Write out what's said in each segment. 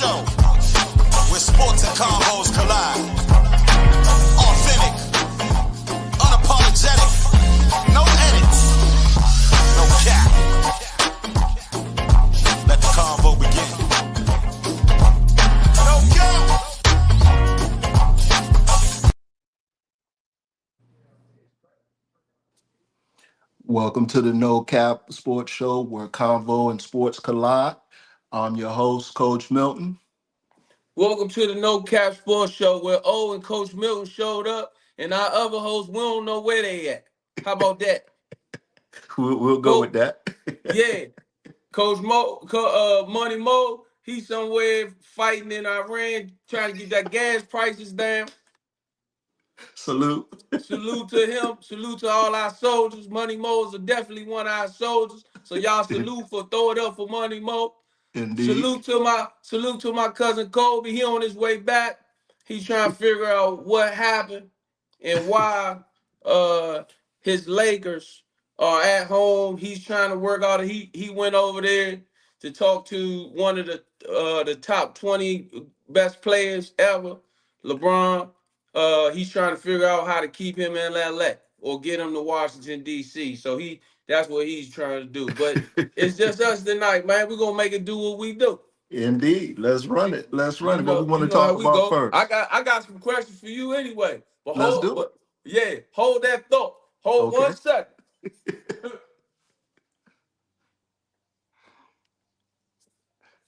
show, where sports and combos collide. Authentic, unapologetic, no edits, no cap. Let the convo begin. No cap. Welcome to the No Cap Sports Show where convo and sports collide. I'm your host, Coach Milton. Welcome to the No Cap Sports Show where O and Coach Milton showed up and our other hosts, we don't know where they at. How about that? We'll go with Coach, that. yeah. Coach Money Mo, he's somewhere fighting in Iran, trying to get that gas prices down. Salute. Salute to him. Salute to all our soldiers. Money Mo is definitely one of our soldiers. So y'all salute for throw it up for Money Mo. Indeed. Salute to my cousin Kobe. He on his way back. He's trying to figure out what happened and why his Lakers are at home. He's trying to work out. He went over there to talk to one of the top 20 best players ever, LeBron. He's trying to figure out how to keep him in LA or get him to Washington D.C. So that's what he's trying to do. But it's just us tonight, man. We're gonna make it do what we do. Indeed. Let's run it. Let's run You it. What we know, want you to know how talk we about go. I first? got I got some questions for you anyway. But Let's do it. hold that thought. Hold Okay. 1 second.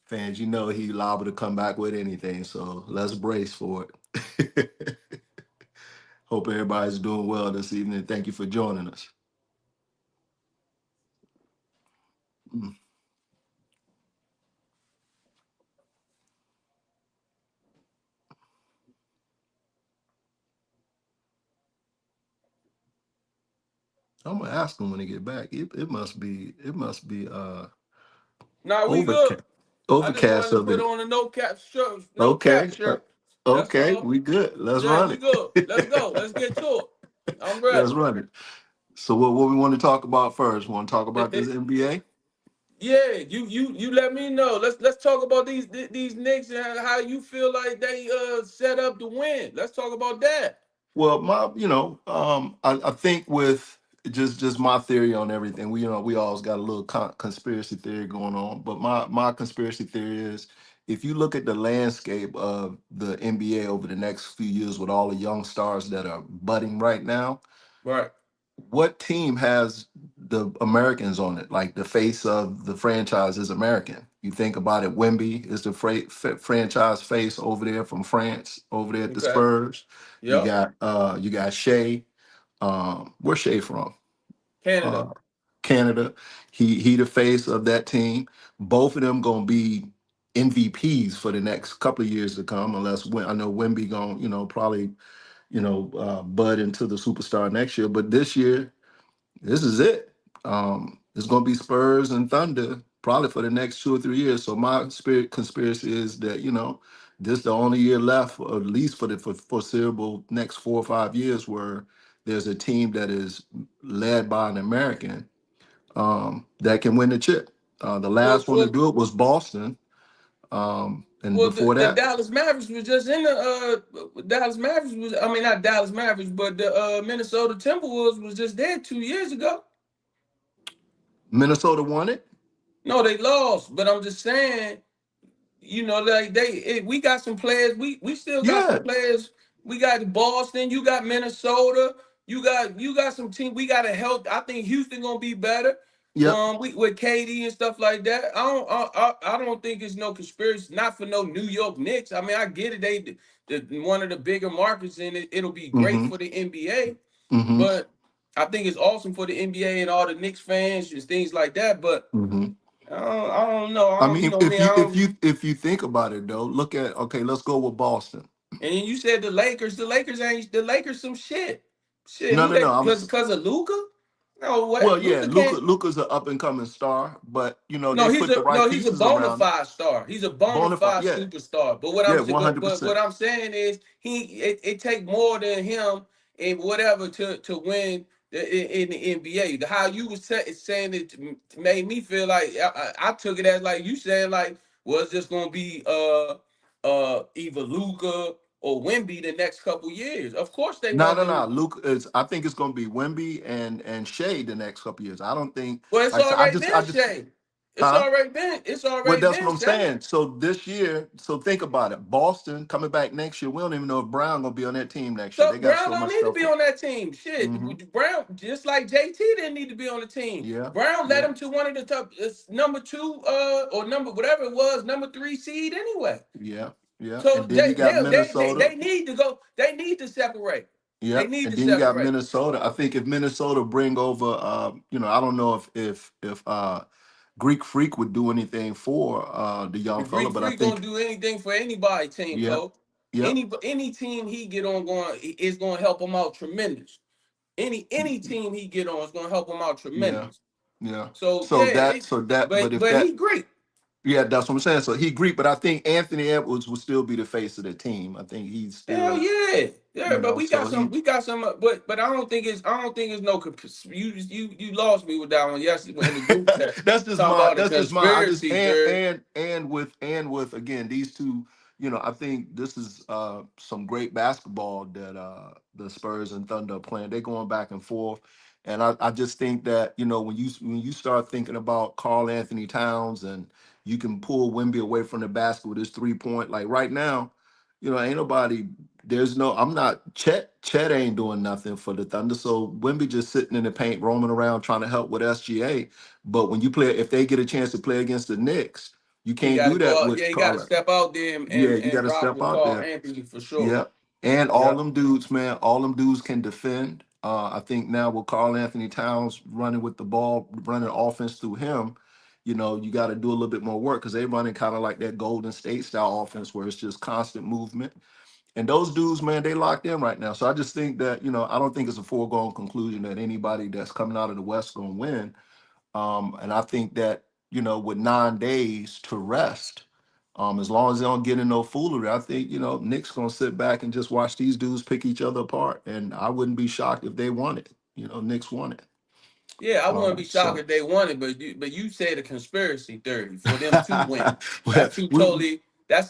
Fans, you know he liable to come back with anything, so let's brace for it. Hope everybody's doing well this evening. Thank you for joining us. Mm. I'm gonna ask him when he get back. It must be Nah, we good. overcast I just wanted overcast to up put there. on a no cap shirt, no cap Okay. shirt. That's Okay, all. we good. Let's Yeah, run we it. good. Let's go. Let's get to it. I'm ready. Let's run it. So what we want to talk about first? Want to talk about this NBA? Yeah, you let me know. Let's talk about these Knicks and how you feel like they set up to win. Let's talk about that. Well, I think with just my theory on everything, we always got a little conspiracy theory going on. But my conspiracy theory is, if you look at the landscape of the NBA over the next few years with all the young stars that are budding right now, Right. what team has the Americans on it? Like the face of the franchise is American. You think about it, Wemby is the franchise face over there from France, over there at the Okay. Spurs. Yep. You got Shea. Where's Shea from? Canada. Uh, Canada. He the face of that team. Both of them gonna be MVPs for the next couple of years to come, unless I know Wemby gonna probably bud into the superstar next year. But this year, this is it. It's going to be Spurs and Thunder probably for the next 2 or 3 years. So my spirit conspiracy is that this is the only year left, or at least for the foreseeable next 4 or 5 years, where there's a team that is led by an American that can win the chip. The Well, last one to well, do it was Boston, and well. before The that, Dallas Mavericks was just in the Dallas Mavericks was. I mean, not Dallas Mavericks, but the Minnesota Timberwolves was just there 2 years ago. Minnesota won it. No, they lost. But I'm just saying, like we got some players. We still got some Yeah, players. We got Boston. You got Minnesota. You got some team. We got to help. I think Houston gonna be better. yep, We with KD and stuff like that. I don't think it's no conspiracy. Not for no New York Knicks. I mean, I get it. One of the bigger markets, and it'll be great mm-hmm, for the NBA. mm-hmm, But I think it's awesome for the NBA and all the Knicks fans and things like that. But mm-hmm. I don't know. I I don't, you mean, know if me. I you if don't. you if you think about it though, look at, okay, let's go with Boston. And then you said the Lakers. The Lakers ain't the Lakers some shit. Shit, No, who no, no. they? Cause of Luca? No way. Well, yeah, Luca can't. Luca's an up and coming star, but No, they he's put the a right no. He's a pieces bona around him. fide star. He's a bona Bonafide, fide yeah, superstar. But yeah, 100%. what I'm saying is it take more than him and whatever to win in the NBA. How you was saying it made me feel like I took it as like you saying like Was this gonna be either Luka or Wemby the next couple years? Of course they No, want no, them no. to. Luke is. I think it's going to be Wemby and Shea the next couple years. I don't think. Well, it's Like I said, I already just, I been just, Shea. It's huh? already been. It's Well, already that's what been I'm Shea. saying. So this year, so think about it. Boston coming back next year. We don't even know if Brown gonna be on that team next year. So They got Brown so don't much need to stuff. be on that team. Shit, Mm-hmm. Brown just like JT didn't need to be on the team. Yeah, Brown led yeah, him to one of the top number two or number whatever it was, number three seed anyway. yeah, yeah. So And then you got Minnesota. they need to go. They need to separate. They Yep. need And to then you got separate. Minnesota. I think if Minnesota bring over, I don't know if Greek Freak would do anything for the The young fella, Greek but I Freak gonna think, do anything for anybody team, yep, coach. yep. Any team he get on going is gonna help him out tremendous. Any team he get on is gonna help him out Yeah, tremendous. yeah. So So yeah, that, so that, but if but that, he great. yeah, that's what I'm saying. So he Greek, but I think Anthony Edwards will still be the face of the team. I think he's Hell still, yeah, yeah. But so he, we got some. But I don't think it's no. You lost me with that one yesterday in the group chat talking about the that's just my, I just conspiracy theory. and with again these two, I think this is some great basketball that the Spurs and Thunder are playing. They're going back and forth. And I just think that, when you start thinking about Carl Anthony Towns and you can pull Wemby away from the basket with his 3 point, like right now, ain't nobody. There's no. I'm not. Chet ain't doing nothing for the Thunder. So Wemby just sitting in the paint, roaming around, trying to help with SGA. But when you play, if they get a chance to play against the Knicks, you He can't got to do that go out. with Yeah, he got to Carl. step out there Yeah, you got and to rock step with out Carl there. Anthony for sure. Yeah. And all Yeah. them dudes, man, all them dudes can defend. I think now with Carl Anthony Towns running with the ball, running offense through him, you got to do a little bit more work because they running kind of like that Golden State style offense where it's just constant movement. And those dudes, man, they locked in right now. So I just think that, I don't think it's a foregone conclusion that anybody that's coming out of the West going to win. And I think that, with 9 days to rest, as long as they don't get in no foolery, I think, Nick's gonna sit back and just watch these dudes pick each other apart. And I wouldn't be shocked if they won it. Knicks won it. Yeah, I wouldn't be shocked So if they won it, but you said a conspiracy theory for them to win. well, That's two totally that's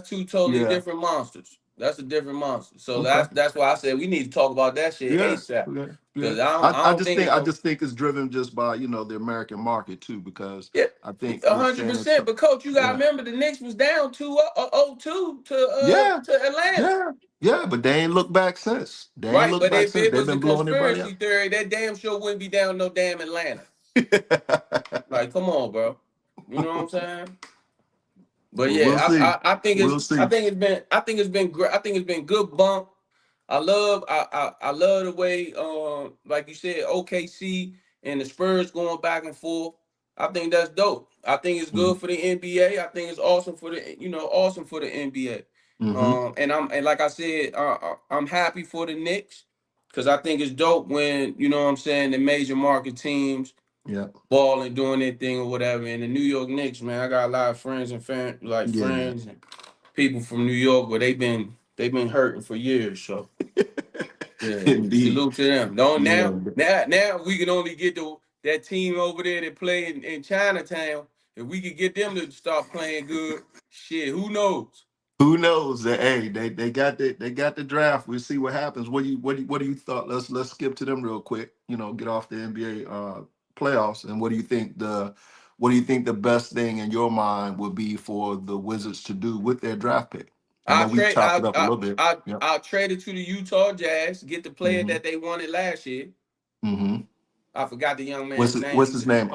two totally yeah, different monsters. That's a different monster. So okay. that's why I said we need to talk about that shit Yeah, ASAP. yeah, yeah. Because I, I I don't just think think it's I no just think it's driven just by, the American market too, because yeah, I think a we're hundred saying percent. so, But coach, you gotta yeah. remember the Knicks was down 2-0 Yeah, to Atlanta. yeah, yeah, but they ain't looked back since. They ain't Right? looked But back if since. it They've was a been blowing everybody conspiracy up. theory, that damn sure wouldn't be down no damn Atlanta. Like, come on, bro. You know what I'm saying? But Well, we'll yeah, see. I We'll see. think it's been great. I think it's been good bump. I love the way like you said OKC and the Spurs going back and forth. I think that's dope. I think it's good for the NBA. I think it's awesome for the awesome for the NBA. Mm-hmm. And like I said, I'm happy for the Knicks because I think it's dope when what I'm saying the major market teams Yeah. balling, doing their thing or whatever. And the New York Knicks, man, I got a lot of friends and Yeah. friends and people from New York where they've been hurting for years. So yeah, Indeed. salute to them. Don't Yeah. now we can only get that team over there that play in Chinatown. If we could get them to start playing good, shit, who knows? Who knows? Hey, they got the draft. We'll see what happens. What do you thought? Let's skip to them real quick. Get off the NBA playoffs. And what do you think the best thing in your mind would be for the Wizards to do with their draft pick? I know I'll we trade. chopped it up a little bit. Yep. I'll trade it to the Utah Jazz. Get the player Mm-hmm. that they wanted last year. Mm-hmm. I forgot the young What's man's his, what's name. his name?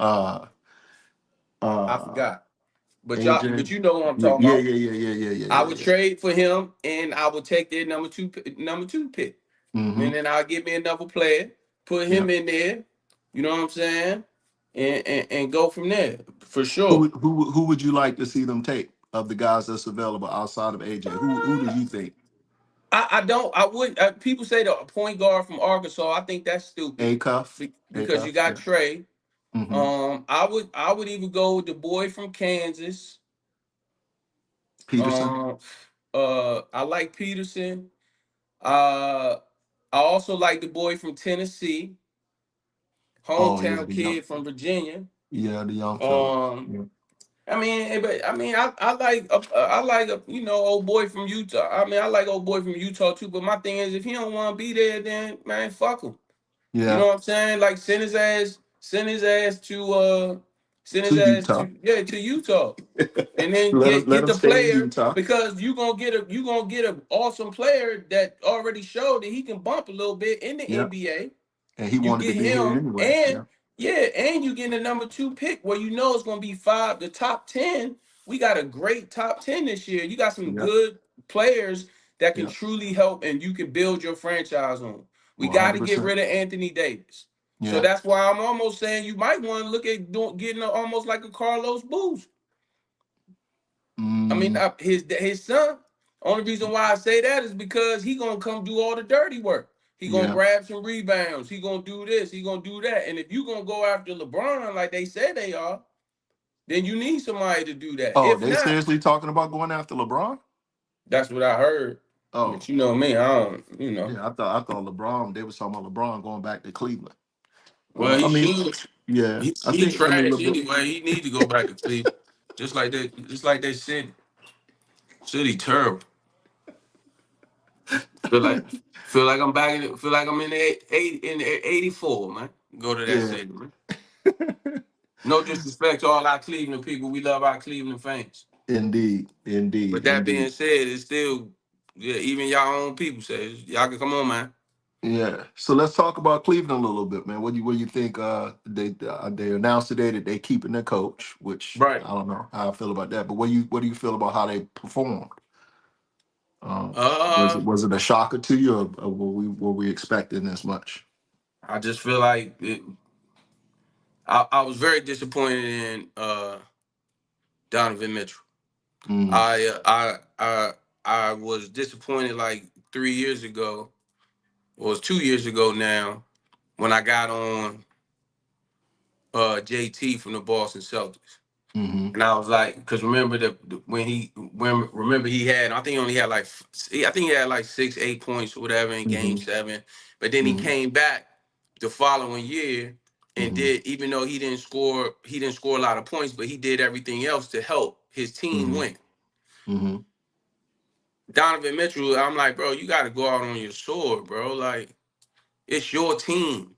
I Uh forgot. But Adrian. you know what I'm Yeah, talking yeah, about. yeah, yeah, yeah, yeah, yeah, I yeah, would yeah. trade for him, and I would take their number two pick, Mm-hmm. and then I'll get me another player, put him Yep. in there. You know what I'm saying? And go from there for Who sure. would- who would you like to see them take of the guys that's available outside of AJ? Who do you think? I don't. I would. People say the point guard from Arkansas. I think that's stupid A Cuff. A because you Cuff. got Yeah. Trey. Mm-hmm. I would even go with the boy from Kansas. Peterson. Um, I like Peterson. Uh, I also like the boy from Tennessee, Oh yeah, hometown the young. kid from Virginia. Yeah, the young fella. Um, Yeah. I like old boy from Utah. I mean, I like old boy from Utah too. But my thing is, if he don't want to be there, then man, fuck him. You Yeah, know what I'm saying? Like send to his ass Utah. to Utah, and then Let get him the stay in player Utah. because you gonna get an awesome player that already showed that he can bump a little bit in the Yeah, NBA. and he You wanted to get be here him, anyway. and Yeah, you get the number 2 pick where you know it's gonna be the top 10. We got a great top 10 this year. You got some yeah, good players that can yeah. truly help, and you can build your franchise on. We One got hundred to get percent. rid of Anthony Davis. So Yeah. that's why I'm almost saying you might want to look at getting almost like a Carlos Boozer. I mean, Mm, his son. Only reason why I say that is because he gonna come do all the dirty work. He gonna yeah. grab some rebounds. He gonna do this. He gonna do that. And if you gonna go after LeBron like they say they are, then you need somebody to do that. Oh, If they not, seriously talking about going after LeBron? that's what I heard. Oh, But you know me, I don't. yeah. I thought LeBron. They was talking about LeBron going back to Cleveland. Well, he I mean, should. yeah. I He think. I mean, trash LeBron. anyway. He need to go back to Cleveland. Just like they said. City terrible. Feel like I'm back in. Feel like I'm in the 84, man. Go to that Yeah. city, man. No disrespect to all our Cleveland people. We love our Cleveland fans. Indeed. But Indeed. that being Indeed. said, it's still even y'all own people say y'all can come on, man. Yeah. So let's talk about Cleveland a little bit, man. What do you think? They announced today that they keeping their coach, which Right. I don't know how I feel about that. But what do you feel about how they performed? Uh, Was it a shocker to you, or were we expecting as much? I just feel like I was very disappointed in Donovan Mitchell. Mm, I was disappointed like 3 years ago, or it was 2 years ago now, when I got on JT from the Boston Celtics. mm-hmm, And I was like, because remember remember he had, I think he only had like, I think he had like 6, 8 points or whatever in Game mm-hmm, 7, but then he mm-hmm, came back the following year and mm-hmm, did, even though he didn't score a lot of points, but he did everything else to help his team mm-hmm, win. mm-hmm. Donovan Mitchell, I'm like, bro, you got to go out on your sword, bro. Like, it's your team.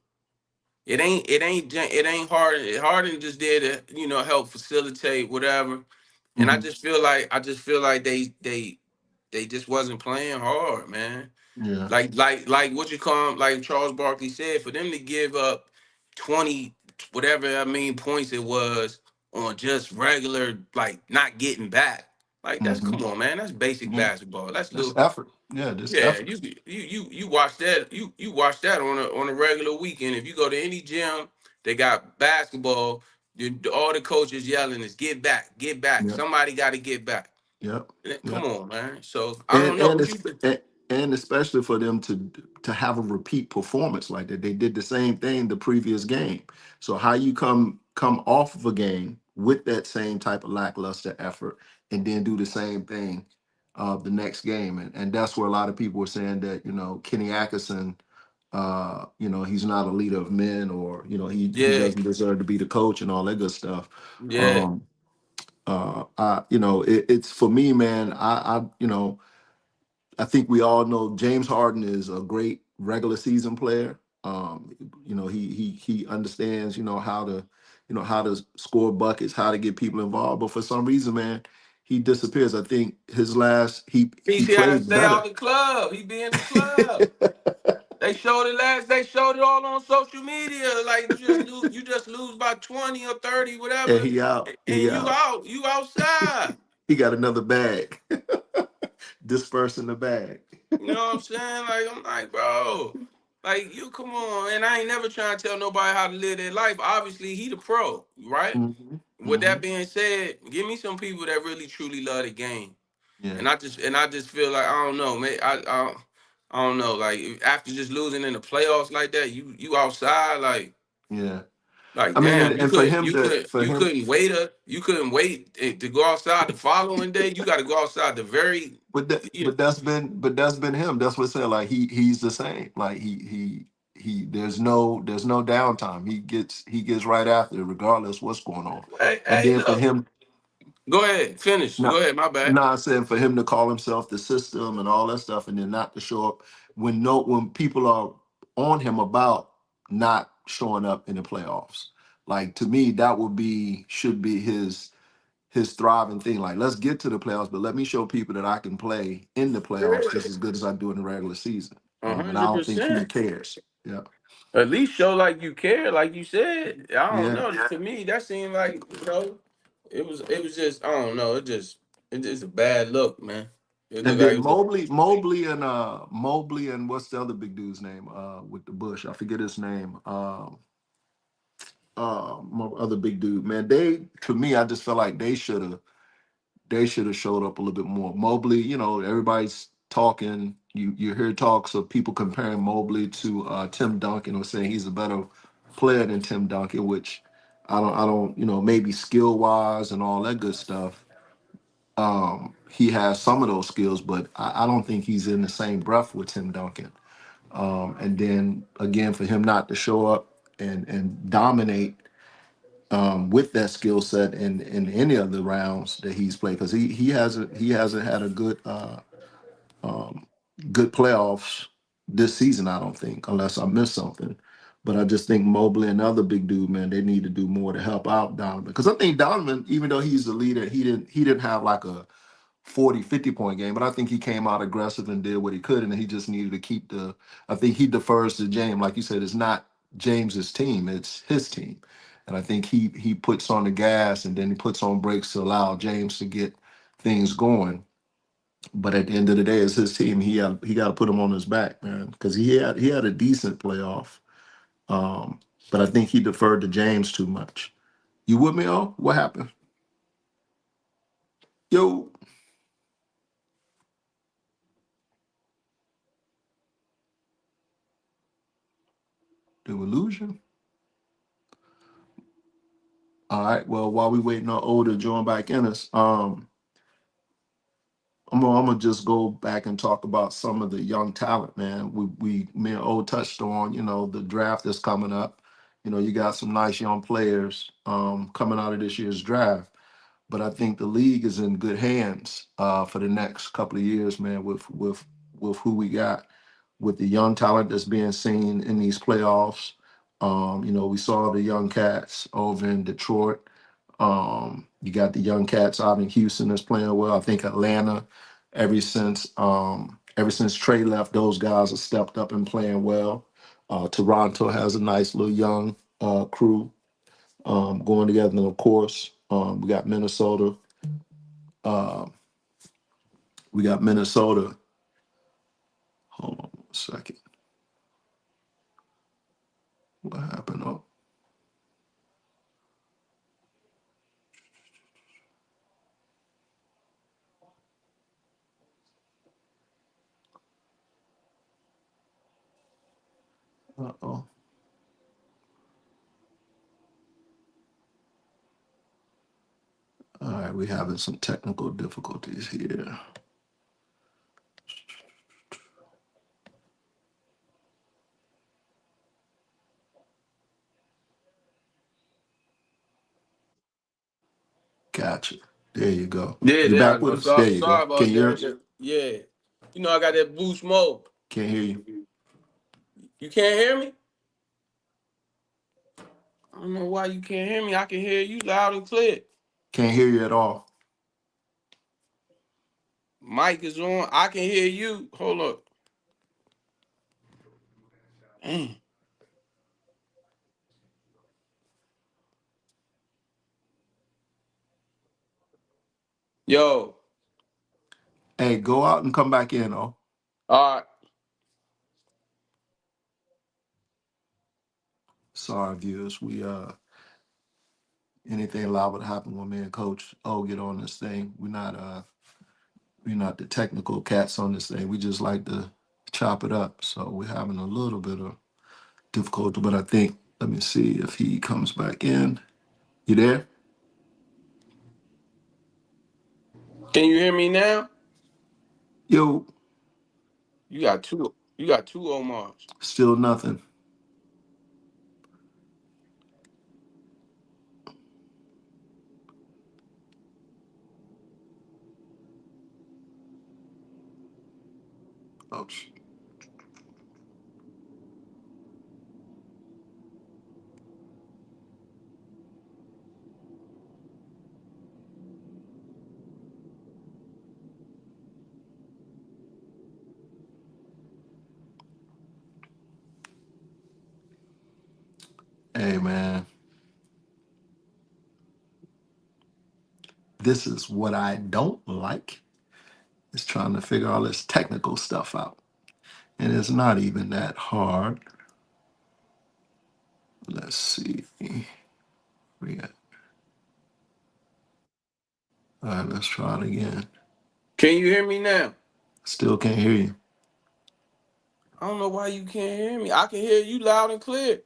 It ain't hard. Harden just did it, help facilitate whatever. And Mm-hmm. I just feel like they just wasn't playing hard, man. Yeah. Like what you call 'em, like Charles Barkley said, for them to give up 20 whatever points it was on just regular, like, not getting back. Like, that's, Mm-hmm. come on, man. That's basic Yeah. basketball. That's That's little. effort. Yeah, this Yeah, effort. you watch that, you watch that on a regular weekend. If you go to any gym, they got basketball. All the coaches yelling is get back, get back. Yeah. Somebody got to get back. Yep. Come Yep. on, man. So I and don't know and what it's you think. and especially for them to have a repeat performance like that. They did the same thing the previous game. So how you come off of a game with that same type of lackluster effort and then do the same thing the next game, and that's where a lot of people were saying that Kenny Atkinson, he's not a leader of men, or he Yeah, doesn't deserve to be the coach and all that good stuff. yeah, um it's for me, man. I think we all know James Harden is a great regular season player. He understands, how to score buckets, how to get people involved. But for some reason, man, he disappears. I think his last he he's got to played stay out better. the club. He be in the club. They showed it last. They showed it all on social media. Like, you just lose by 20 or 30, And whatever, he out. and He you out. out. You outside. He got another bag. Dispersing the bag. You know what I'm saying? Like, I'm like, bro, like, you come on. And I ain't never trying to tell nobody how to live their life. Obviously, he the pro, right? Hmm. With Hmm. that being said, give me some people that really truly love the game. Yeah. And I just feel like, I don't know, man. I don't know. Like, after just losing in the playoffs like that, you outside, Yeah. like, I mean, damn, and for him you couldn't wait to go outside the following day. You got to go outside the very, you but that's been him. That's what I said. Like he's the same. Like he there's no downtime. He gets right after it, regardless what's going on. hey, And hey, then for look. him, Go ahead, finish. Go Not, ahead, my bad. not saying for him to call himself the system and all that stuff, and then not to show up when people are on him about not showing up in the playoffs. Like to me, that would be should be his thriving thing. Like let's get to the playoffs, but let me show people that I can play in the playoffs just as good as I do in the regular season. A And I hundred don't think he percent. cares. Yeah, At least show like you care, like you said. I don't yeah. know. To me, that seemed like it was just I don't know. It just a bad look, man. It And looked like then it was Mobley and what's the other big dude's name? With the Bush, I forget his name. My other big dude, man. They to me, I just felt like they should have showed up a little bit more. Mobley, everybody's talking. You hear talks of people comparing Mobley to Tim Duncan or saying he's a better player than Tim Duncan, which I don't maybe skill wise and all that good stuff. He has some of those skills, but I don't think he's in the same breath with Tim Duncan. And then again, for him not to show up and dominate with that skill set in any of the rounds that he's played, because he hasn't had a good playoffs this season. I don't think, unless I missed something. But I just think Mobley and other big dude, man, they need to do more to help out Donovan. Because I think Donovan, even though he's the leader, he didn't have like a 40, 50 point game, but I think he came out aggressive and did what he could, and he just needed to keep the. I think he defers to James, like you said, it's not James's team, it's his team, and I think he puts on the gas and then he puts on brakes to allow James to get things going. But at the end of the day, it's his team. He got to put him on his back, man, because he had a decent playoff, um, but I think he deferred to James too much. You with me? Oh, what happened? Yo, did we lose you? All right. Well, while we waiting on O to join back in us, I'm gonna just go back and talk about some of the young talent, man. Me and O touched on, the draft that's coming up. You got some nice young players coming out of this year's draft, but I think the league is in good hands for the next couple of years, man. With who we got, with the young talent that's being seen in these playoffs. We saw the young cats over in Detroit. You got the young cats out in Houston that's playing well. I think Atlanta, ever since Trey left, those guys have stepped up and playing well. Toronto has a nice little young crew going together. And of course, we got Minnesota. Uh, we got Minnesota. Hold on 1 second. What happened? Oh, uh-oh. All right, we're having some technical difficulties here. Gotcha. There you go. Yeah, You there I back go. with us? There you Sorry go. Can about you hear that. us? Yeah. I got that boost mode. Can't hear you. You can't hear me? I don't know why you can't hear me. I can hear you loud and clear. Can't hear you at all. Mic is on. I can hear you. Hold up. Dang. Yo. Hey, go out and come back in, oh. All right. Sorry, viewers. We anything liable to happen when me and Coach O get on this thing. We're not the technical cats on this thing. We just like to chop it up. So we're having a little bit of difficulty, but I think let me see if he comes back in. You there? Can you hear me now? Yo, You got two. You got two Omars. still nothing. Ouch. Hey man, this is what I don't like. Is trying to figure all this technical stuff out. And it's not even that hard. Let's see. We got, all right, let's try it again. Can you hear me now? Still can't hear you. I don't know why you can't hear me. I can hear you loud and clear.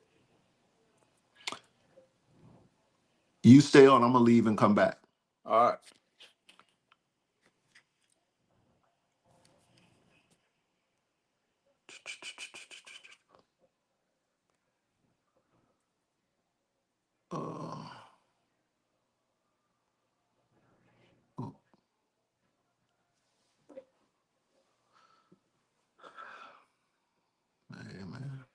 You stay on. I'm gonna leave and come back. All right. Uh, oh, hey man,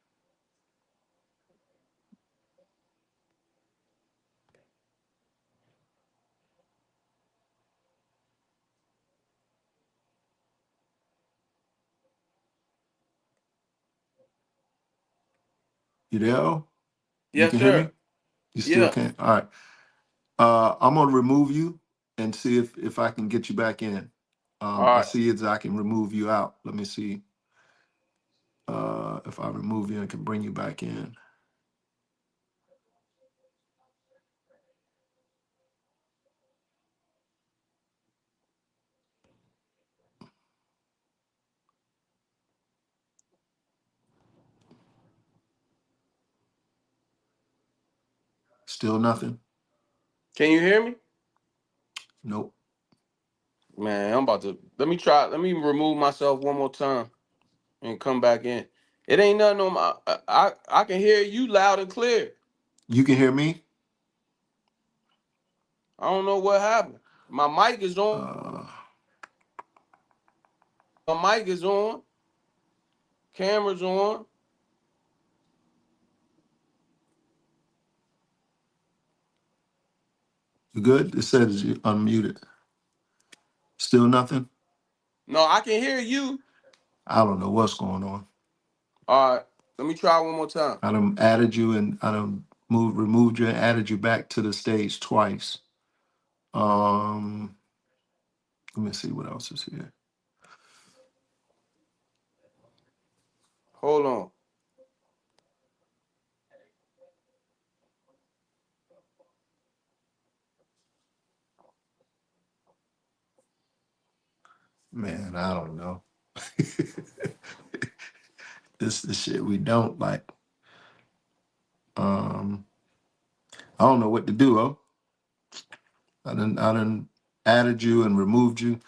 you there? Oh? You Yes, can hear sir. me? You still Yeah. can't. All right. I'm gonna remove you and see if I can get you back in. All I right. see it's I can remove you out. Let me see if I remove you and can bring you back in. Still nothing. Can you hear me? Nope. Man, I'm about to let me try. Let me remove myself one more time and come back in. It ain't nothing on my. I can hear you loud and clear. You can hear me. I don't know what happened. My mic is on. Uh, My mic is on. Camera's on. you good? It says you unmuted. Still nothing. No, I can hear you. I don't know what's going on. All right. Let me try one more time. I done added you and I done removed you and added you back to the stage twice. Um, Let me see what else is here. Hold on. Man, I don't know. This the shit we don't like. Um, I don't know what to do. Oh, I done added you and removed you.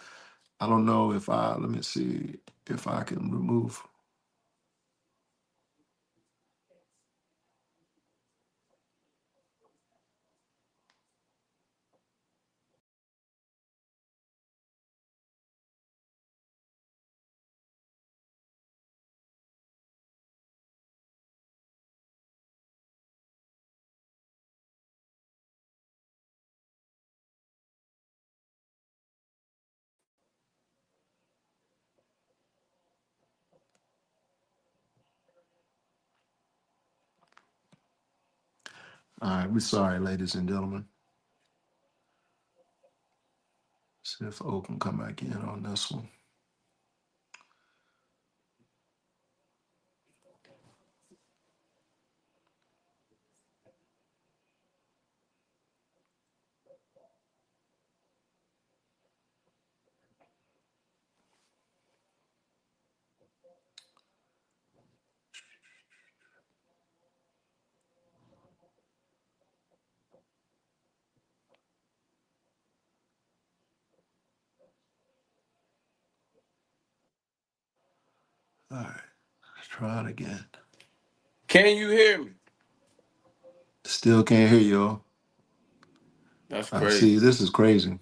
I don't know if I. Let me see if I can remove. All right, we're sorry, ladies and gentlemen. See if O can come back in on this one. All right, let's try it again. Can you hear me? Still can't hear you. Oh. That's I crazy. see. This is crazy.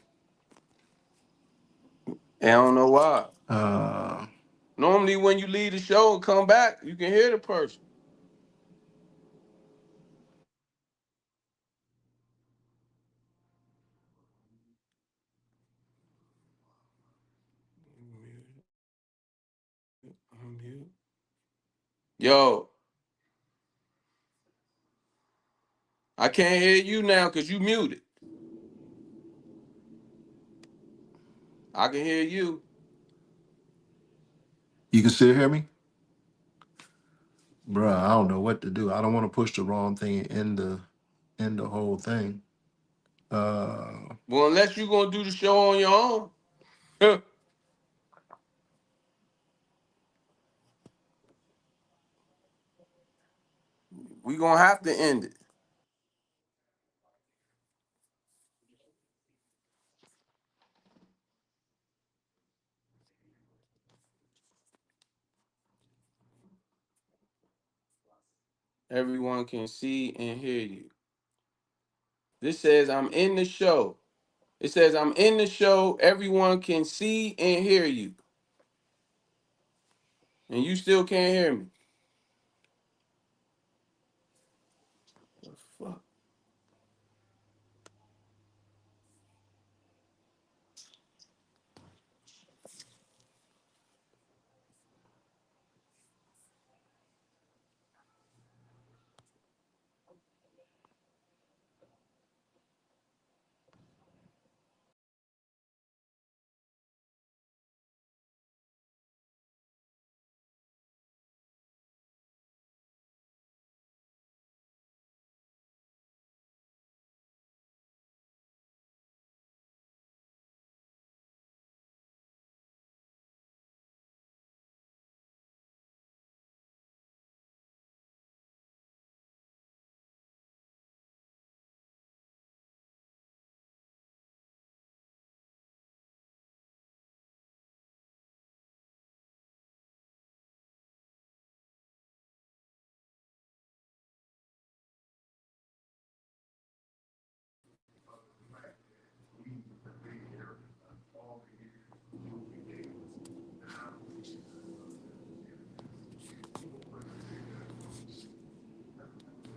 And I don't know why. Uh, Normally, when you leave the show and come back, you can hear the person. Yo, I can't hear you now because you muted. I can hear you. You can still hear me? Bruh, I don't know what to do. I don't want to push the wrong thing in the whole thing. Well, unless you're gonna do the show on your own, we gonna have to end it. Everyone can see and hear you. This says I'm in the show. It says I'm in the show. Everyone can see and hear you, and you still can't hear me. The fuck?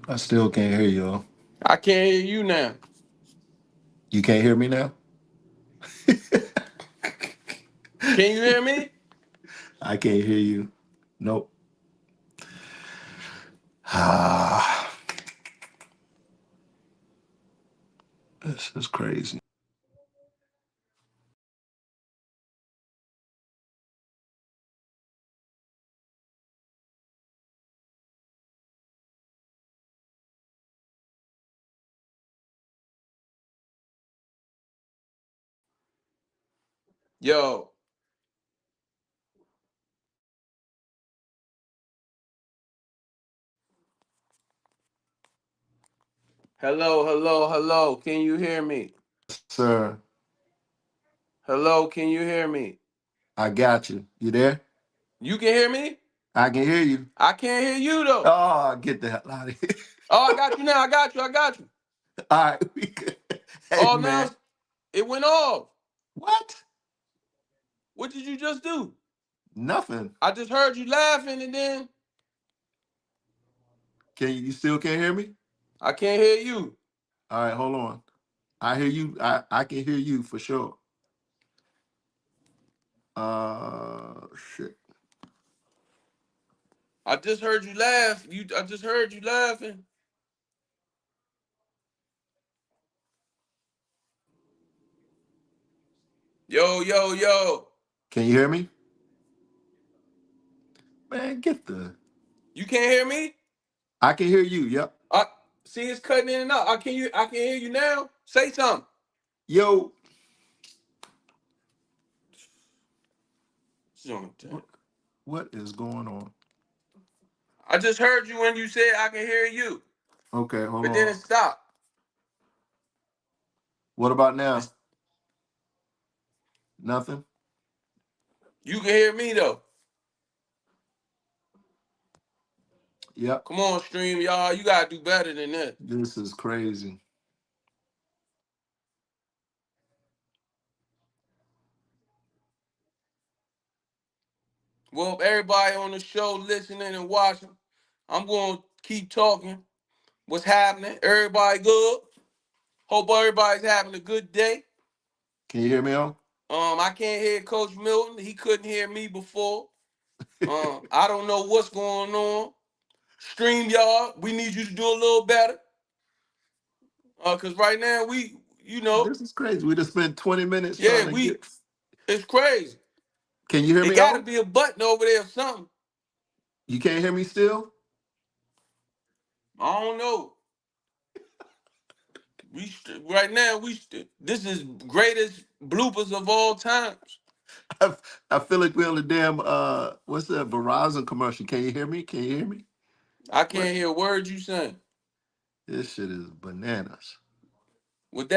I still can't hear y'all. I can't hear you now. You can't hear me now? Can you hear me? I can't hear you. Nope. Ah, this is crazy. Yo, hello, hello, hello. Can you hear me? Sir, Hello, can you hear me? I got you. You there? You can hear me? I can hear you. I can't hear you though. Oh, get the hell out of here. Oh, I got you now. I got you. I got you. All right, we good. Hey Oh, now man. it went off. What? What did you just do? Nothing. I just heard you laughing and then You still can't hear me? I can't hear you. All right, hold on. I hear you. I can hear you for sure. Shit. I just heard you laugh. I just heard you laughing. Yo, yo, yo. Can you hear me? Man, get the. You can't hear me? I can hear you. Yep. I see it's cutting in and out. I can hear you now. Say something. Yo. Something. What, what is going on? I just heard you when you said I can hear you, Okay, hold but then it on. stopped. What about now? It's, Nothing? you can hear me though. Yep. Come on, stream, y'all. You gotta do better than that. This is crazy. Well, everybody on the show listening and watching, I'm going to keep talking. What's happening? Everybody good? Hope everybody's having a good day. Can you hear me on? I can't hear Coach Milton. He couldn't hear me before. I don't know what's going on. StreamYard, we need you to do a little better. Cause right now we, This is crazy. We just spent 20 minutes yeah, trying to get. it's crazy. Can you hear It me got to on? be a button over there or something. You can't hear me still? I don't know. Right now this is greatest bloopers of all times. I, I feel like we're on the damn what's that Verizon commercial. Can you hear me? Can you hear me? I What? can't hear words you saying. This shit is bananas. With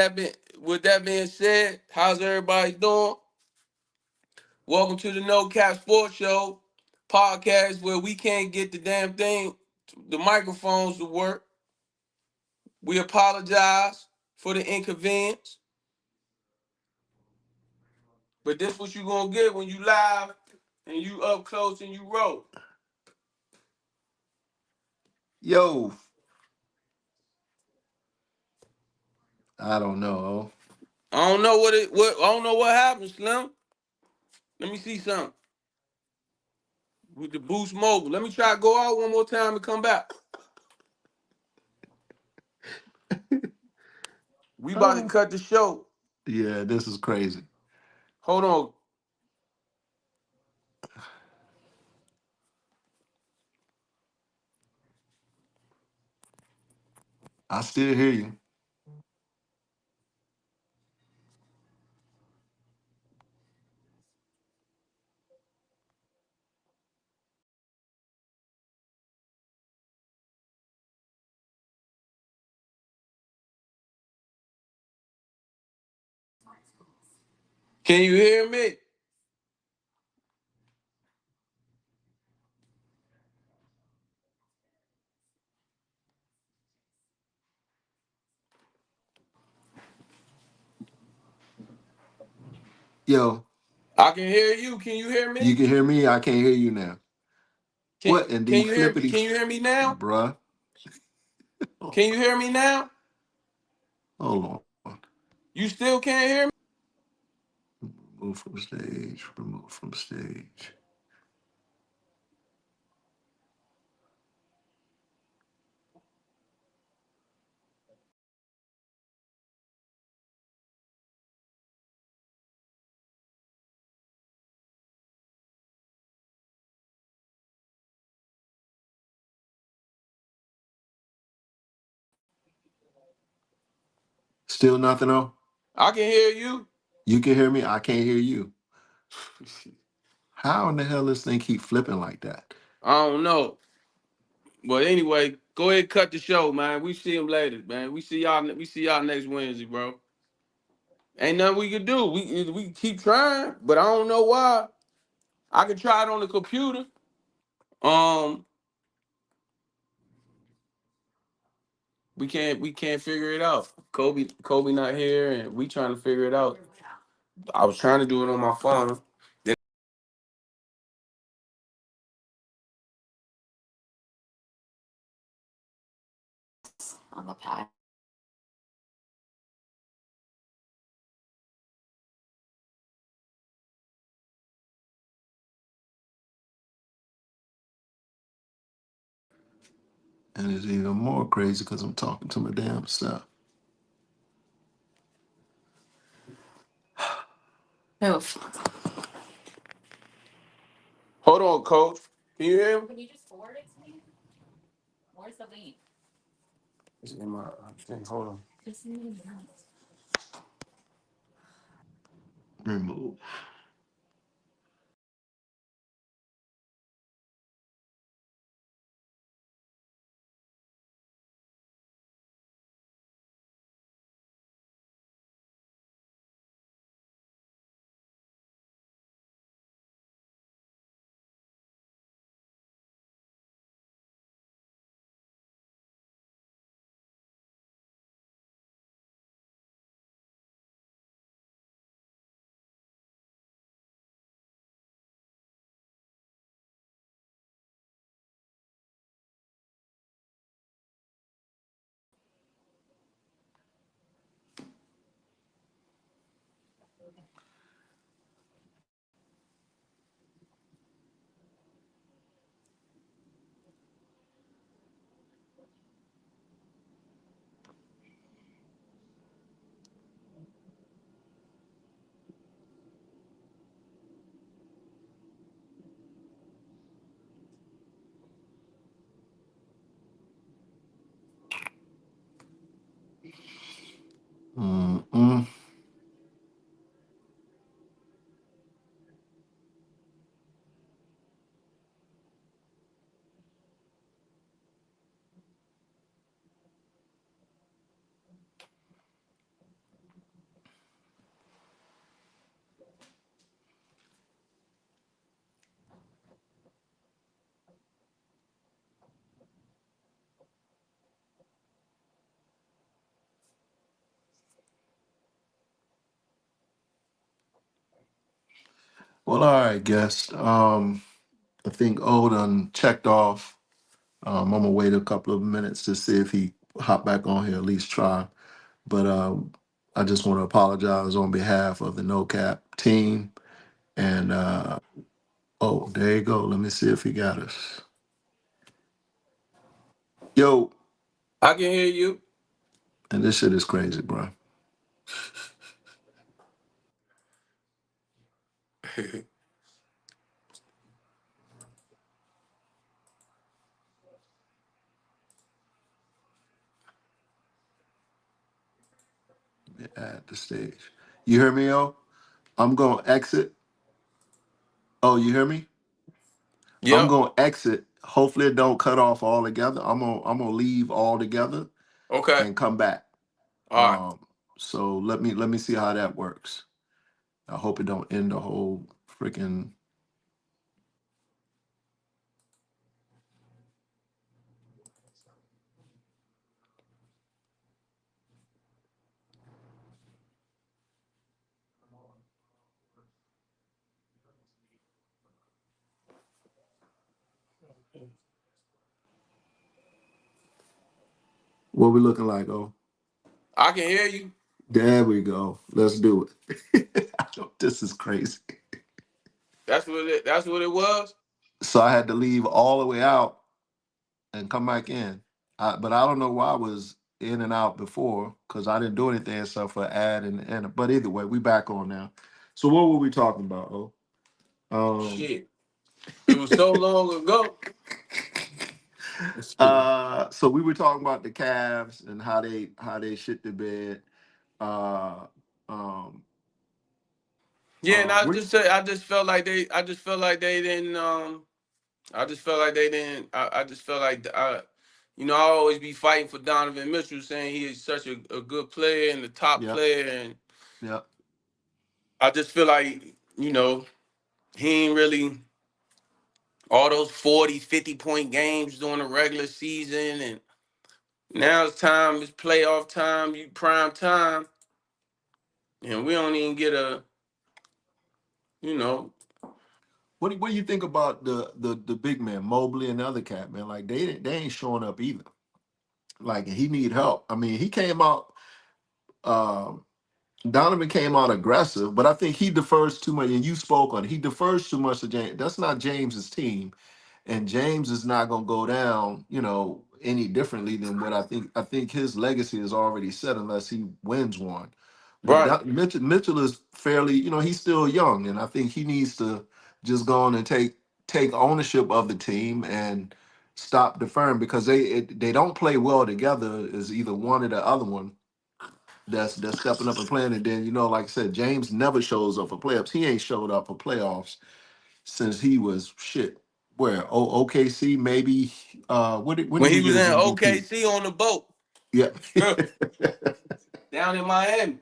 that being said, how's everybody doing? Welcome to the No Cap Sports Show podcast where we can't get the damn thing, the microphones to work. We apologize for the inconvenience, but this what you gonna get when you live and you up close and you roll. Yo, I don't know. I don't know I don't know what happened, Slim. Let me see something with the Boost Mobile. Let me try to go out one more time and come back. We about to Oh. cut the show. Yeah, this is crazy. Hold on. I still hear you. Can you hear me? Yo, I can hear you. Can you hear you me? can hear me. I can't hear you now. Can What in can the you hear flippity, can you hear me now? bruh? Can you hear me now? Hold on. You still can't hear me? Remove from stage. Remove from stage. Still nothing on? I can hear you. You can hear me. I can't hear you. How in the hell this thing keep flipping like that? I don't know. But anyway, go ahead and cut the show, man. We see him later, man. We see y'all next Wednesday, bro. Ain't nothing we can do. We keep trying, but I don't know why. I can try it on the computer. Um, we can't figure it out. Kobe not here, and we trying to figure it out. I was trying to do it on my phone. On the pad. And it's even more crazy because I'm talking to my damn self. Move. Hold on, Coach. Can you hear me? Can you just forward it to me? Where's the link? It's in my thing. Hold on. Just in the Remove. Mm-mm. Well, all right, guest. I think Odin checked off. I'm gonna wait a couple of minutes to see if he hop back on here, at least try. But I just want to apologize on behalf of the No Cap team. And oh, there you go. Let me see if he got us. Yo, I can hear you. and this shit is crazy, bro. At the stage. You hear me, yo? I'm gonna exit. Oh, you hear me? I'm Yep. gonna exit. Hopefully it don't cut off altogether. I'm gonna leave altogether Okay. and come back. All right. Um, so let me see how that works. I hope it don't end the whole freaking. What we looking like? Oh, I can hear you. there we go. Let's do it. This is crazy. That's what it was. So I had to leave all the way out and come back in. But I don't know why I was in and out before because I didn't do anything except for add and. But either way, we back on now. So what were we talking about? Oh, Shit. It was so long ago. so we were talking about the Cavs and how they shit the bed. Uh, um, Yeah, and what? I just felt like they didn't I just felt like they didn't I just felt like I always be fighting for Donovan Mitchell, saying he is such a good player and the top Yeah, player, and yeah. I just feel like, he ain't really all those 40, 50 point games during the regular season, and now it's playoff time, you prime time, and we don't even get you know, What do you think about the big man Mobley and the other cat man? Like they ain't showing up either. Like he need help. I mean, he came out. Um, Donovan came out aggressive, but I think he defers too much. And you spoke on it. He defers too much to James. That's not James's team, and James is not going to go down, any differently than what I think. I think his legacy is already set unless he wins one. But right. Mitchell is fairly, he's still young, and I think he needs to just go on and take ownership of the team and stop deferring because they don't play well together as either one or the other one that's stepping up and playing. And then, like I said, James never shows up for playoffs. He ain't showed up for playoffs since he was shit. Where OKC maybe when When did he he get was his in MVP? OKC on the boat Yeah. down in Miami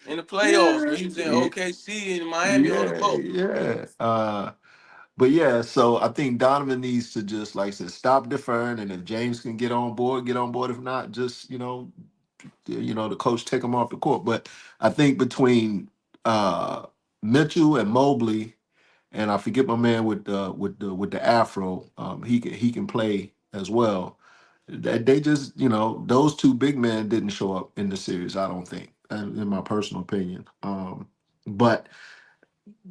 in the playoffs, Yeah. when he was in Yeah. OKC in Miami on the Yeah. boat. Yeah. But yeah, so I think Donovan needs to just like I said, stop deferring, and if James can get on board, get on board. If not, just the coach take him off the court. But I think between uh Mitchell and Mobley, and I forget my man with the afro. He can play as well. They just those two big men didn't show up in the series. I don't think, in my personal opinion. But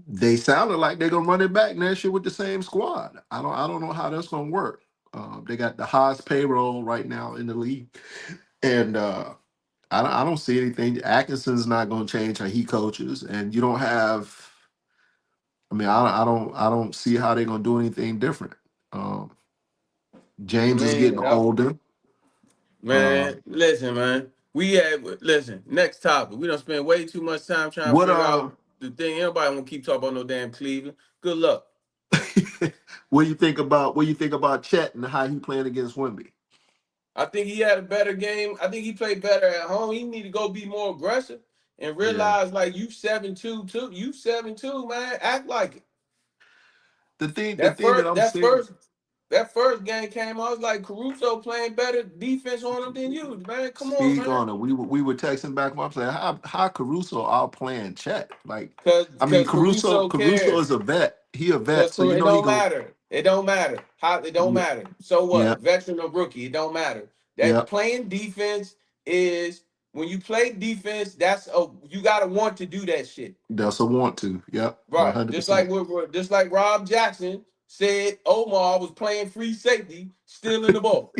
they sounded like they're gonna run it back next year with the same squad. I don't know how that's gonna work. They got the highest payroll right now in the league, and I don't see anything. Atkinson's not gonna change how he coaches, and you don't have. I mean, I don't see how they're gonna do anything different. Um, I James is mean, getting older. Uh, man, listen, man. Listen. Next topic. We don't spend way too much time trying to what figure out the thing. Anybody want to keep talking about no damn Cleveland? Good luck. what you think about Chet and how he playing against Wimby? I think he had a better game. I think he played better at home. He need to go be more aggressive and Yeah. realize like you 7-2 too. You 7-2, man. Act like it. The thing that I'm That saying, first that first game came, I was like Caruso playing better defense on him than you, man. Come on, speak man. on it. We were texting back and forth saying how Caruso outplaying Chet. Like, I mean, Cause Caruso Caruso Caruso cares. is a vet. He a Cause vet, so it he don't go. matter. It don't matter. How it don't Yeah, matter. So yeah, what? Veteran or rookie, it don't matter. yeah. That playing defense is when you play defense, that's you gotta want to do that shit. That's a want to. Yep, one Right. hundred Just like percent. just like Rob Jackson said Omar was playing free safety, stealing the ball.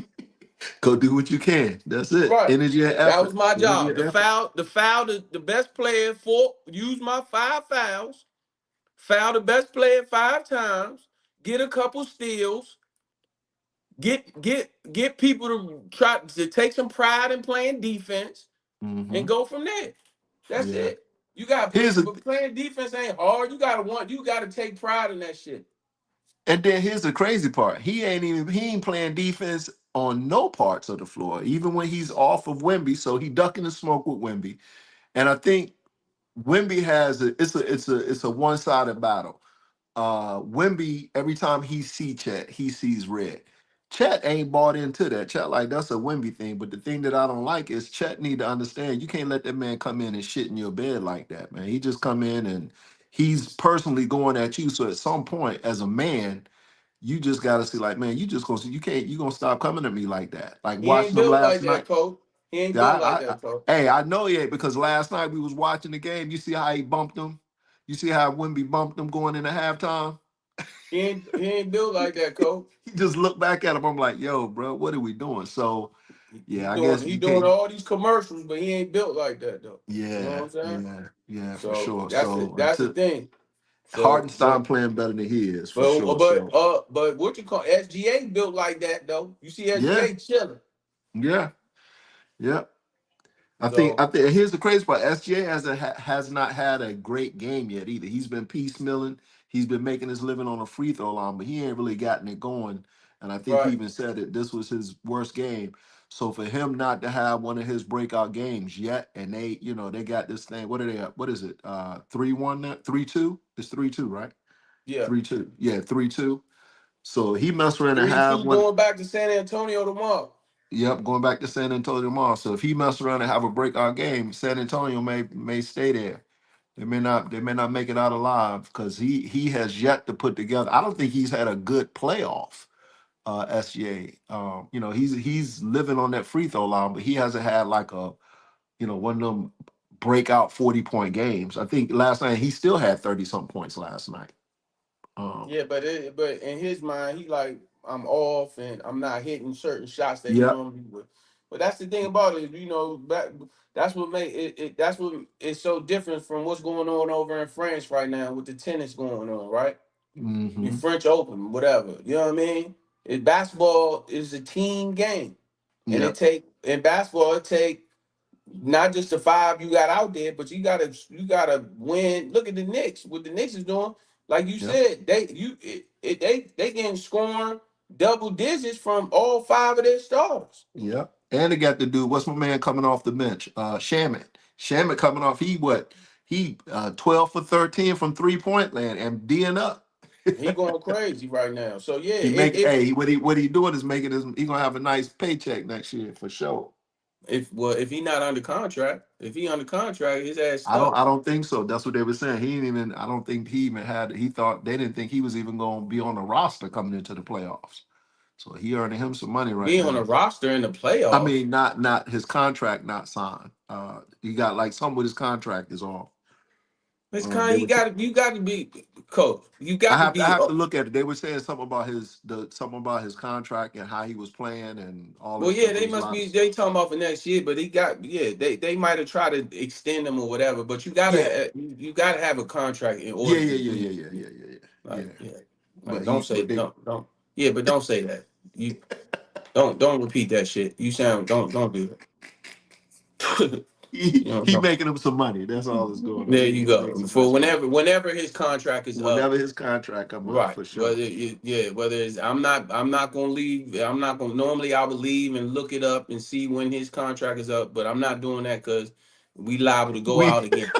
Go do what you can. That's it. Right. Energy and That was effort. my Energy job. and effort. The best player for use my 5 fouls, foul the best player 5 times, get a couple steals, get people to try to take some pride in playing defense Hmm. and go from there. That's Yeah. it. You got Here's a but playing defense ain't hard. You gotta take pride in that shit. And then here's the crazy part. He ain't playing defense on no parts of the floor, even when he's off of Wimby. So he ducking the smoke with Wimby. And I think Wimby it's a one-sided battle. Wimby, every time he see Chet, he sees red. Chet ain't bought into that. Chet like that's a Wimby thing. But the thing that I don't like is Chet need to understand you can't let that man come in and shit in your bed like that, man. He just come in and he's personally going at you. So at some point, as a man, you just gotta see, like, man, you gonna stop coming at me like that. Like He ain't watching them built last like night. that, coach. He ain't Yeah, built like I that, coach. hey, I know he ain't because last night we was watching the game. You see how he bumped him? You see how Wimby bumped him going into halftime? He ain't built like that, coach. He just looked back at him. I'm like, yo, bro, what are we doing? So He yeah, I doing guess he you doing can't. all these commercials, but he ain't built like that though. You know what Yeah, I'm saying? yeah, for So sure. that's it. So That's the until thing. So, Hardenstein playing better than he is, for but sure. So but what you call SGA built like that though? You see yeah, SGA chilling. yeah, yeah. I think So I think here's the crazy part. SGA has not had a great game yet either. He's been piecemealing. He's been making his living on a free throw line, but he ain't really gotten it going. And I think he right, even said it. This was his worst game. So for him not to have one of his breakout games yet, and they got this thing. What are they at? What is it? 3-1 now? 3-2? It's 3-2, right? yeah. 3-2. Yeah, 3-2. So he messed around and have 3-2 one. going back to San Antonio tomorrow. Yep, going back to San Antonio tomorrow. So if he mess around and have a breakout game, San Antonio may stay there. They may not make it out alive because he has yet to put together. I don't think he's had a good playoff. SGA. He's living on that free throw line, but he hasn't had like one of them breakout 40-point games. I think last night he still had 30 something points last night. Um, Yeah, but in his mind, he like I'm off and I'm not hitting certain shots that he yeah. normally would. But that's the thing about it, that's what make it. That's what is so different from what's going on over in France right now with the tennis going on, right? The Hmm. French Open, whatever. You know what I mean? Basketball is a team game, and Yeah. in basketball it take not just the five you got out there, but you gotta win. Look at the Knicks. What the Knicks is doing, like you Yeah. said, they getting scoring double digits from all five of their starters. Yeah. And they got to do what's my man coming off the bench? Shamit. Shamit coming off, he 12 for 13 from 3-point land and D'ing up. He going crazy right now. So yeah, He make hey, what he doing is making his he gonna have a nice paycheck next year for sure. if he not under contract, if he under contract, his ass I don't stuck. I don't think so. That's what they were saying. He ain't even I don't think he even he thought they didn't think he was even gonna be on the roster coming into the playoffs. So he earning him some money right Being on the now. roster in the I playoffs. mean, not his contract not signed. He got like something with his contract is off. It's kind They of were. you got to be coach. You I got to have I be. have to look at it. They were saying something about his contract and how he was playing and all Well, this yeah, stuff. It they was a must lot of be. They talking about for next year, but he got. Yeah, they might have tried to extend him or whatever. But yeah, you gotta have a contract in yeah, order yeah, to yeah, do. yeah, yeah, yeah, yeah, yeah. Like, Yeah. yeah, like But he, but they, don't. Yeah, but don't say that. You don't repeat that shit. You sound don't do that. he, you know, he don't. making him some money. That's all that's going on. There He you need to make go. some For extra money whenever his contract is up. whenever his contract come up Right. for sure. Whether whether it's I'm not gonna leave. I'm not gonna normally I would leave and look it up and see when his contract is up, but I'm not doing that because we liable to go We out again.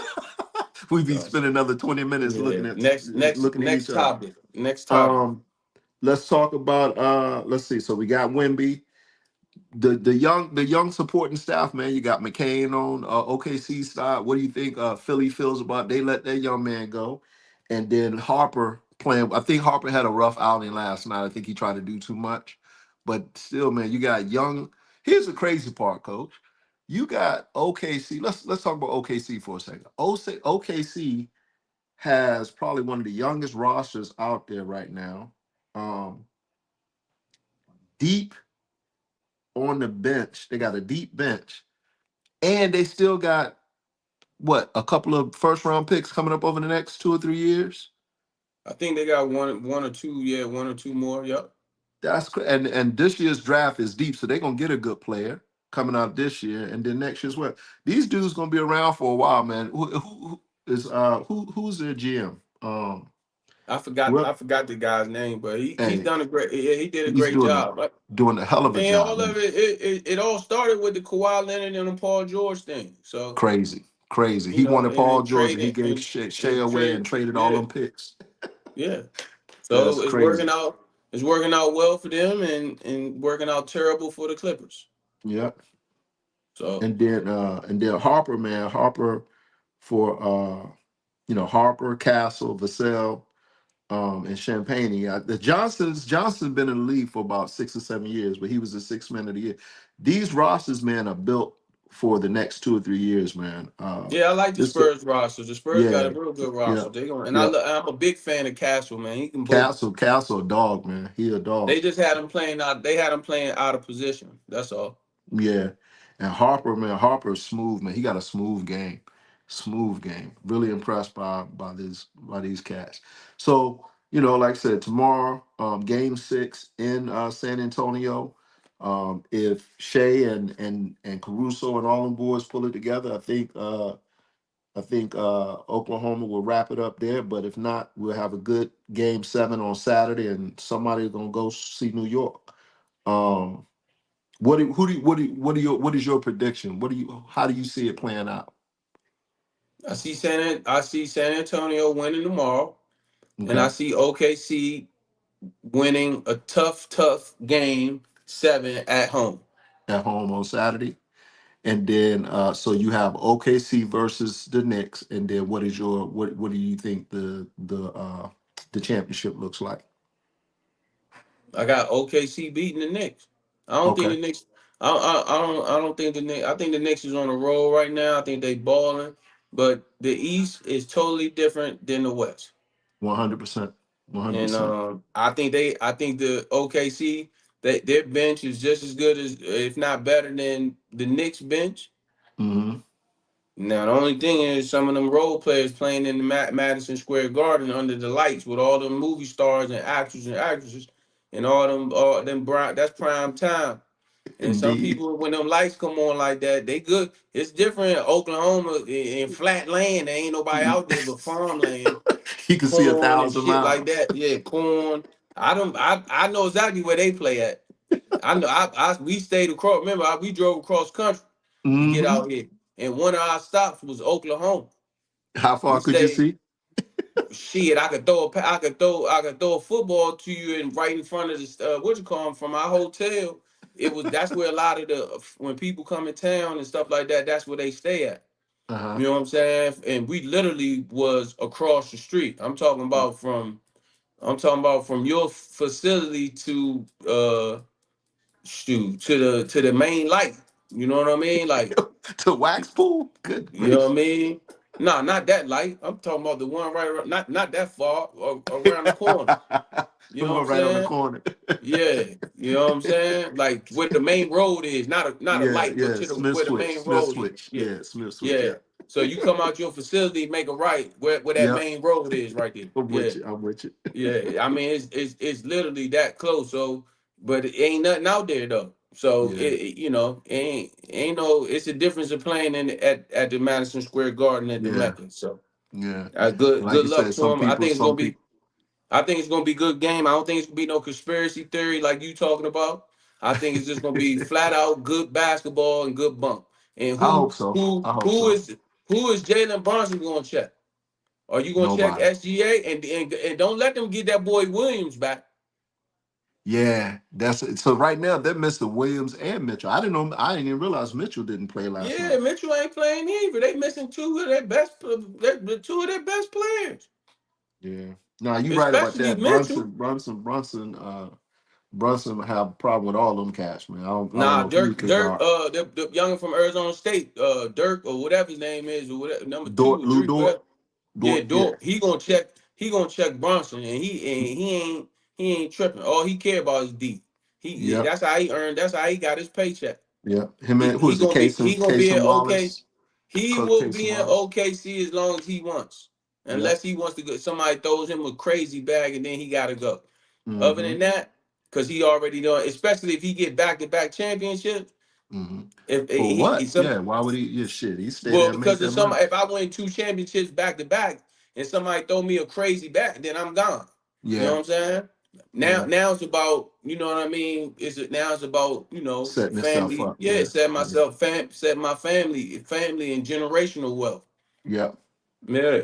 we be So spending another 20 minutes yeah. Next looking at each other. topic. Next topic. Um, let's talk about let's see. So we got Wimby. The young supporting staff, man. You got McCain on OKC side. What do you think Philly feels about they let their young man go, and then Harper playing? I think Harper had a rough outing last night. I think he tried to do too much, but still, man, you got young. Here's the crazy part, Coach. You got OKC. Let's talk about OKC for a second. OKC has probably one of the youngest rosters out there right now. Um, deep on the bench. They got a deep bench, and they still got what a couple of first round picks coming up over the next 2 or 3 years. I think they got one or two. Yeah, one or two more. Yep. And this year's draft is deep, so they're gonna get a good player coming out this year, and then next year's what these dudes gonna be around for a while, man. Who's their GM? Well, I forgot the guy's name, but he's hey, done a great. Yeah, he did a he's great doing job. But a hell of a man, job, all man. of it all started with the Kawhi Leonard and the Paul George thing. So Crazy, crazy. you He know, wanted Paul and George, and he trading gave Shea and away trade, and traded all yeah, them picks. yeah. That's So it's working crazy. out. It's working out well for them, and working out terrible for the Clippers. Yeah. So And then Harper, man, Harper for Harper, Castle, Vassell, and Champagne. The Johnson's been in the league for about 6 or 7 years, but he was the sixth man of the year. These rosters, man, are built for the next 2 or 3 years, man. yeah, I like the This Spurs roster. The Spurs got yeah, a real good yeah, roster. They going and yeah. I'm a big fan of Castle, man. He can boogie. Castle, a dog, man. He a dog. They just had him playing out. They had him playing out of position. That's all. Yeah. And Harper, man, Harper's smooth, man. He got a smooth game. Smooth game. Really impressed by these cats. So, like I said, tomorrow, game 6 in San Antonio. If Shea and Caruso and all them boys pull it together, I think Oklahoma will wrap it up there. But if not, we'll have a good game 7 on Saturday, and somebody's gonna go see New York. Um, what is your prediction? How do you see it playing out? I see San Antonio winning tomorrow, and I Okay, see OKC winning a tough game 7 at home. at home on Saturday, and then so you have OKC versus the Knicks, and then what do you think the championship looks like? I got OKC beating the Knicks. I don't think Okay, the Knicks. I don't think the Knicks. I think the Knicks is on a roll right now. I think they balling, but the East is totally different than the West. 100%, one hundred And percent. I think the OKC their bench is just as good as, if not better than the Knicks bench. Mm-hmm. Now the only thing is some of them role players playing in the Madison Square Garden under the lights with all them movie stars and actors and actresses and all them that's prime time. And some Indeed, people, when them lights come on like that, they good. It's different in Oklahoma in flat land. There ain't nobody you out there but farmland, can see a corn and thousand shit like miles. that. Yeah, corn. I know exactly where they play at. I know we stayed across. Remember, we drove across country to get Mm-hmm. out here, and one of our stops was Oklahoma. How We far could you stayed. see? Shit, I could throw a football to you and right in front of the what you call 'em, from our hotel. That's where a lot of the when people come in town and stuff like that. That's where they stay at. Uh-huh. You know what I'm saying? And we literally was across the street. I'm talking about from your facility to to the main light. You know what I mean? Like, To wax pool? Good you know what I gracious. mean? Nah, not that light. I'm talking about the one right around, not that far around the corner. You The know what one I'm right on the saying? corner. Yeah, you know what I'm saying? Like where the main road is, not a Yeah, light, but yeah. to the Smith where the switch. main Smith road is. switch. Yeah, Yeah, Smith switch. yeah. Yeah. So you come out your facility, make a right where that Yep. main road is right there. I'm Yeah, with you. I'm with you. yeah. I mean, it's literally that close. So, but it ain't nothing out there though. So Yeah. you know, ain't no. It's a difference of playing in at the Madison Square Garden at the Yeah. Mecca. So Yeah. And like good you luck said, to him. some people. I think it's gonna be good game. I don't think it's gonna be no conspiracy theory like you talking about. I think it's just gonna be flat out good basketball and good bump. And I hope so. I hope so. who is Jalen Brunson gonna check? Are you gonna check Nobody. SGA and don't let them get that boy Williams back? Yeah, that's it. So right now they're missing Williams and Mitchell. I didn't know. I didn't even realize Mitchell didn't play last Yeah, night. Mitchell ain't playing either. They missing two of their best players, Yeah. No, you right about especially that. Mitchell. Brunson have a problem with all them cats, man. I don't Nah, know who he could Dirk, guard. the young from Arizona State, Dirk or whatever his name is, or whatever number two or Lou three, Dort, whatever. Yeah, Dort, yeah, Dort. He gonna check Bronson, and he ain't tripping. All he care about is D. yeah, That's how he earned. That's how he got his paycheck. yeah. Him and who He is the gonna be Casey in OK. Wallace, He Cook will Casey be in Wallace. OKC as long as he wants, Yeah. unless he wants to go. Somebody throws him a crazy bag, and then he gotta go. Other Mm-hmm. than that, because he already know, especially if he get back-to-back championships. Mm-hmm. If For he what? some Yeah. Why would he? Yeah, shit. He stay well there and make because that money. if I win two championships back to back and somebody throw me a crazy back, then I'm gone. You know Yeah. what I'm saying? Yeah. Now it's about, you know what I mean? Is it now it's about, Setting himself family. up. Yeah, Yeah. Yeah. set my family and generational wealth. Yeah. Yeah.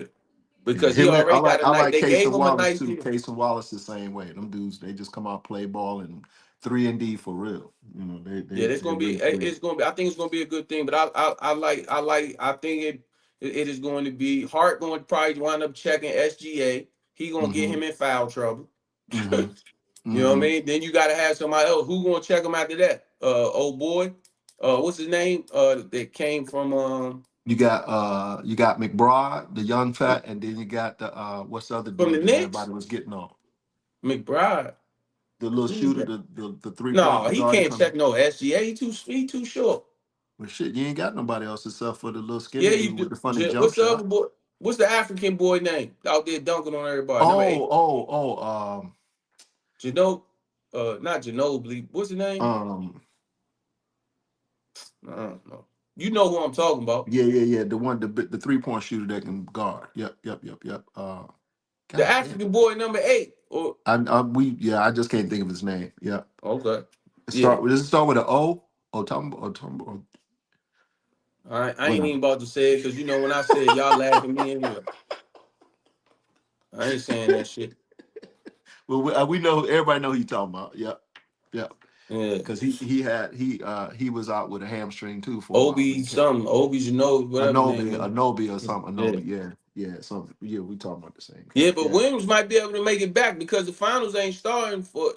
Yeah, Because he him and already got a I night. like They Case gave and him a Wallace nice too. deal. Case and Wallace the same way. Them dudes, they just come out play ball and 3 and D for real. You know, Yeah, it's they gonna be really for real. it's gonna be I think it's gonna be a good thing. But I think it is going to be Hart going to probably wind up checking SGA. He gonna get Mm-hmm. him in foul trouble. Mm-hmm. You know what I Mm-hmm. mean? Then you gotta have somebody else. Who gonna check him after that? Old boy. What's his name? That came from You got McBride, the young fat, and then you got the what's the other from the dude that Knicks. everybody was getting on? McBride. The little Who's shooter, that? the 3 point, No, the he guard that can't come. check no SGA. He too short. Well shit, you ain't got nobody else except for the little skinny Yeah, you dude with do. the funny jump What's the other shot. boy? What's the African boy name out there dunking on everybody? Number Oh, 8. oh, Gino, not Ginobili. What's his name? um, I don't know. You know who I'm talking about. yeah. The one, the 3 point shooter that can guard. Yep. The God damn. African boy, number 8. Or I just can't think of his name. Yeah. okay, yeah. Does it start with an O? Otumbo. I ain't Whatever. even about to say it because when I say it, y'all laugh at me anyway. I ain't saying that shit. Well, we know everybody know who you talking about. Yep. Yeah, Because he was out with a hamstring too for a while. But he kept Obi Gino, whatever his name is. Anobi or something. Yeah, Anobi, yeah, something. Yeah, we talking about the same yeah. cat. But Yeah. Williams might be able to make it back because the finals ain't starting for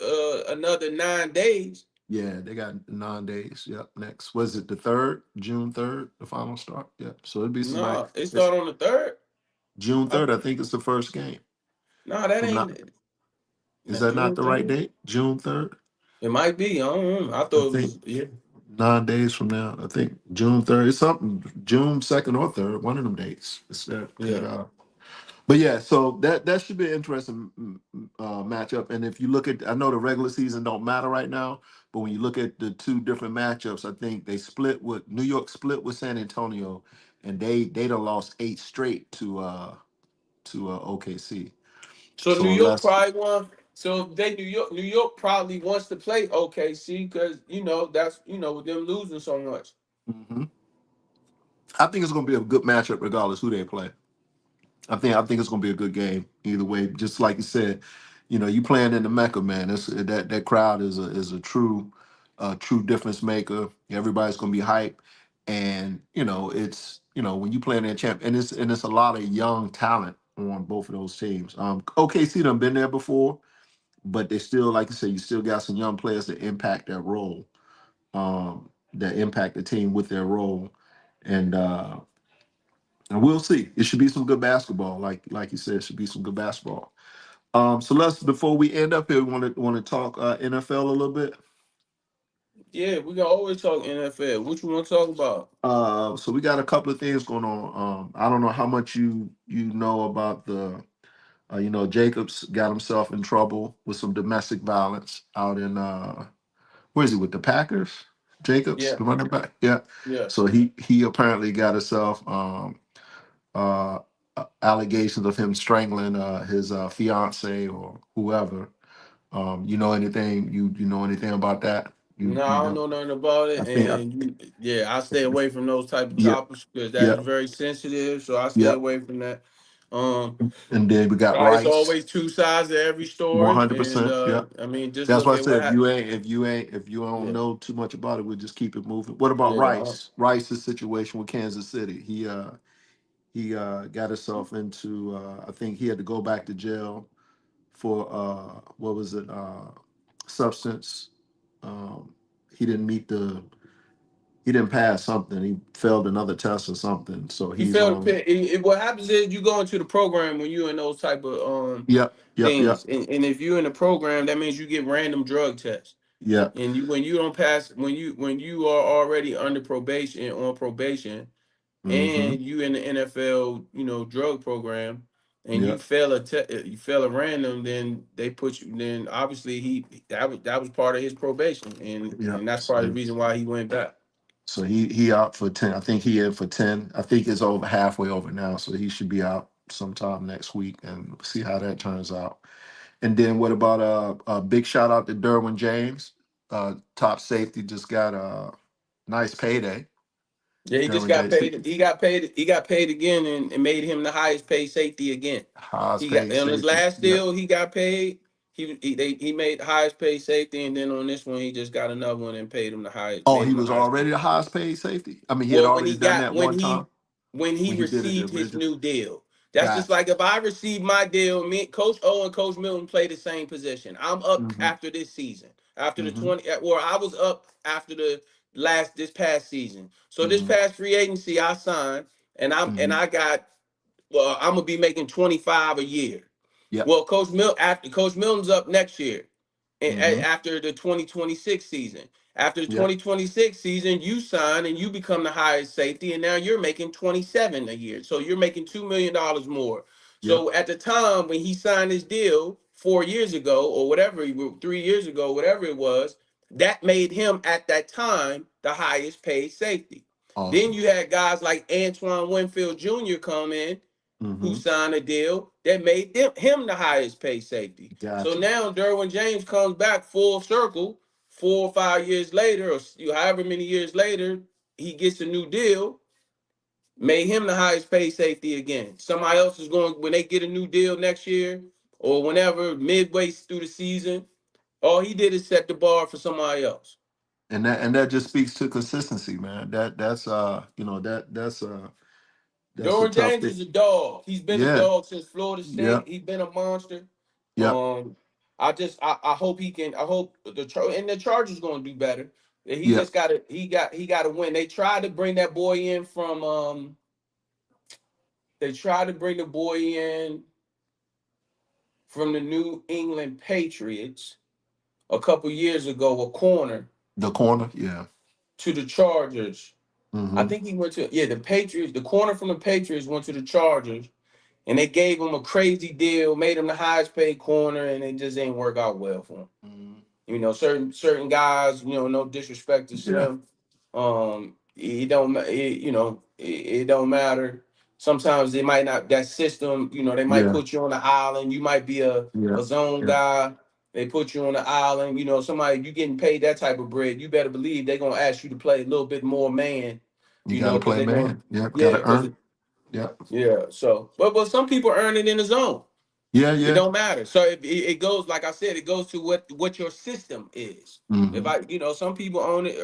another 9 days. Yeah, they got 9 days. Yep. Next, was it the third? June 3rd, the final start. Yep. So it'd be some like No, it it's start on the third. June I, 3rd. I think it's the first game. no, that I'm not. ain't Is that not June the right 3rd. date? June 3rd. It might be. I don't know. I I thought it think was, yeah. 9 days from now. I think June 3rd. It's something June 2nd or 3rd. One of them dates. It's that. Yeah. But yeah, so that should be an interesting matchup. And if you look at, I know the regular season don't matter right now, but when you look at the two different matchups, I think New York split with San Antonio, and they done lost 8 straight to OKC. So New So York unless probably won. So they New York probably wants to play OKC because that's with them losing so much. Mhm. I think it's going to be a good matchup regardless who they play. I think it's going to be a good game either way. Just like you said, you playing in the Mecca, man. That crowd is a true difference maker. Everybody's going to be hyped, and it's when you playing in champ, and it's a lot of young talent on both of those teams. OKC done been there before, but they still, like you said, you still got some young players that impact their role, that impact the team with their role, and And we'll see. It should be some good basketball, like you said, it should be some good basketball. So let's before we end up here, want to talk NFL a little bit. Yeah, we can always talk NFL. What you want to talk about? So we got a couple of things going on. I don't know how much you know about the Jacobs got himself in trouble with some domestic violence out in where is he with the Packers? Jacobs, Yeah, the running back. Yeah. yeah. So he apparently got himself uh allegations of him strangling his fiance or whoever. You know anything you know anything about that? No, You I don't know know nothing about I it, think and yeah, I stay away from those type of yeah, topics because that's yeah, very sensitive. So I stay yeah. away from that. Um, And then we got it's Rice, always two sides to every story, and 100%. Yeah. I mean, just That's look why I at what said happened. if you don't Yeah, know too much about it, we'll just keep it moving. What about yeah. Rice? Rice's situation with Kansas City. He got himself into I think he had to go back to jail for what was it? Substance. Um he didn't meet the he didn't pass something. He failed another test or something. So He he's failed to on pay. What happens is you go into the program when you're in those type of yep, yep, yep, things, and if you're in the program, that means you get random drug tests. yep. And you when you don't pass when you are already under probation on probation Mm-hmm. and you in the NFL, drug program, and Yep, you fail a random, then they put you. Then obviously that was part of his probation, and yep. that's part of the reason why he went back. So he out for 10. I think he in for 10. I think it's over halfway over now. So he should be out sometime next week and see how that turns out. And then what about a big shout out to Derwin James? Top safety just got a nice payday. Yeah, he just Derwin got James, paid. He got paid. He got paid again, and made him the highest paid safety again. highest He got paid on his safety. last Yep. deal. He got paid. He made the highest paid safety, and then on this one, he just got another one and paid him the highest. Oh, Made he him the was highest paid. already the highest paid safety. I mean, he had Well, already done that one time when he when he did it the received his original. new deal. That's just Gotcha. like if I received my deal, me, Coach O and Coach Milton play the same position. I'm up Mm-hmm. after this season. After the Mm-hmm. 20 or I was up after this past season. So this Mm-hmm. past free agency I signed and Mm-hmm. I got well, I'm gonna be making 25 a year. Yep. Well, after Coach Milton's up next year, and Mm-hmm. after the 2026 season. After the Yep. 2026 season, you sign and you become the highest safety, and now you're making 27 a year. So you're making $2 million more. Yep. So at the time when he signed his deal 4 years ago, or whatever, 3 years ago, whatever it was, that made him at that time the highest paid safety. Then Awesome. you had guys like Antoine Winfield Jr. come in who Mm-hmm. signed a deal that made him the highest paid safety. So Gotcha. now Derwin James comes back full circle 4 or 5 years later, or however many years later, he gets a new deal, made him the highest paid safety again. Somebody else is going when they get a new deal next year or whenever midway through the season. All he did is set the bar for somebody else. And that just speaks to consistency, man. That's a Derwin tough James thing. is a dog. He's been a Yeah. dog since Florida State. Yep. He's been a monster. Yep. Um, I hope he can. I hope the Chargers going to do better. He Yep. just got to he got to win. They tried to bring that boy in from they tried to bring the boy in from the New England Patriots a couple years ago, a corner The corner. Yeah. to the Chargers. I Mm-hmm. think he went to the Patriots. The corner from the Patriots went to the Chargers, and they gave him a crazy deal, made him the highest paid corner, and it just ain't work out well for him. Mm-hmm. Certain guys, no disrespect to Yeah. Slim. It don't it don't matter. Sometimes they might not that system, they might Yeah. put you on the island. You might be Yeah. a zone Yeah. guy. They put you on the island, somebody you getting paid that type of bread. You better believe they're gonna ask you to play a little bit more man, You got to because play they're going, man. Yep. Got yeah, to because earn. Yep. yeah. So, but some people earn it in the zone. Yeah. It Yeah. don't matter. So it goes, like I said, it goes to what your system is. If Mm-hmm. some people own it.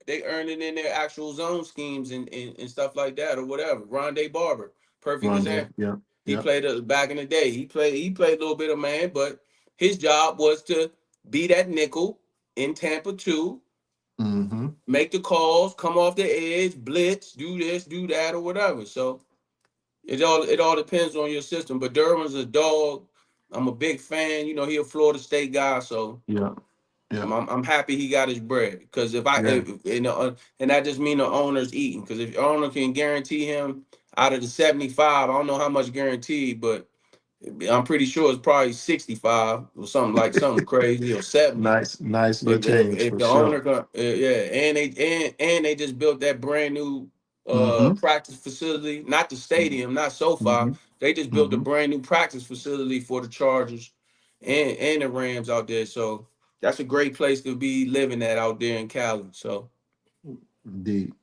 They earn it in their actual zone schemes and stuff like that or whatever. Rondé Barber, perfect Rondé. example. Yep. He Yep. played back in the day. He played a little bit of man, but his job was to be that nickel in Tampa 2 Mm-hmm. make the calls, come off the edge, blitz, do this, do that, or whatever. So it all depends on your system. But Derwin's a dog. I'm a big fan. You know, he a Florida State guy, so Yeah. Yeah. I'm happy he got his bread. Because Yeah. and that just mean the owner's eating. Because if the owner can guarantee him out of the 75, I don't know how much guaranteed, but I'm pretty sure it's probably 65 or something crazy or 70. Nice little change If for the owner sure. yeah, and they just built that brand new Mm-hmm. practice facility, not the stadium, not SoFi. Mm-hmm. They just built a Mm-hmm. brand new practice facility for the Chargers and the Rams out there. So that's a great place to be living at out there in Cali. So Indeed.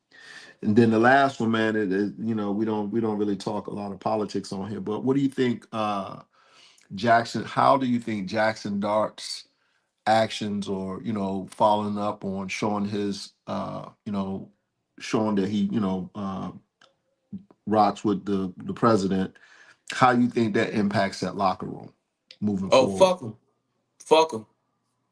And then the last one, man, you know, we don't really talk a lot of politics on here, but what do you think, Jackson? How do you think Jackson Dart's actions, or following up on showing his, showing that he, rocks with the president? How you think that impacts that locker room moving oh forward? fuck 'em.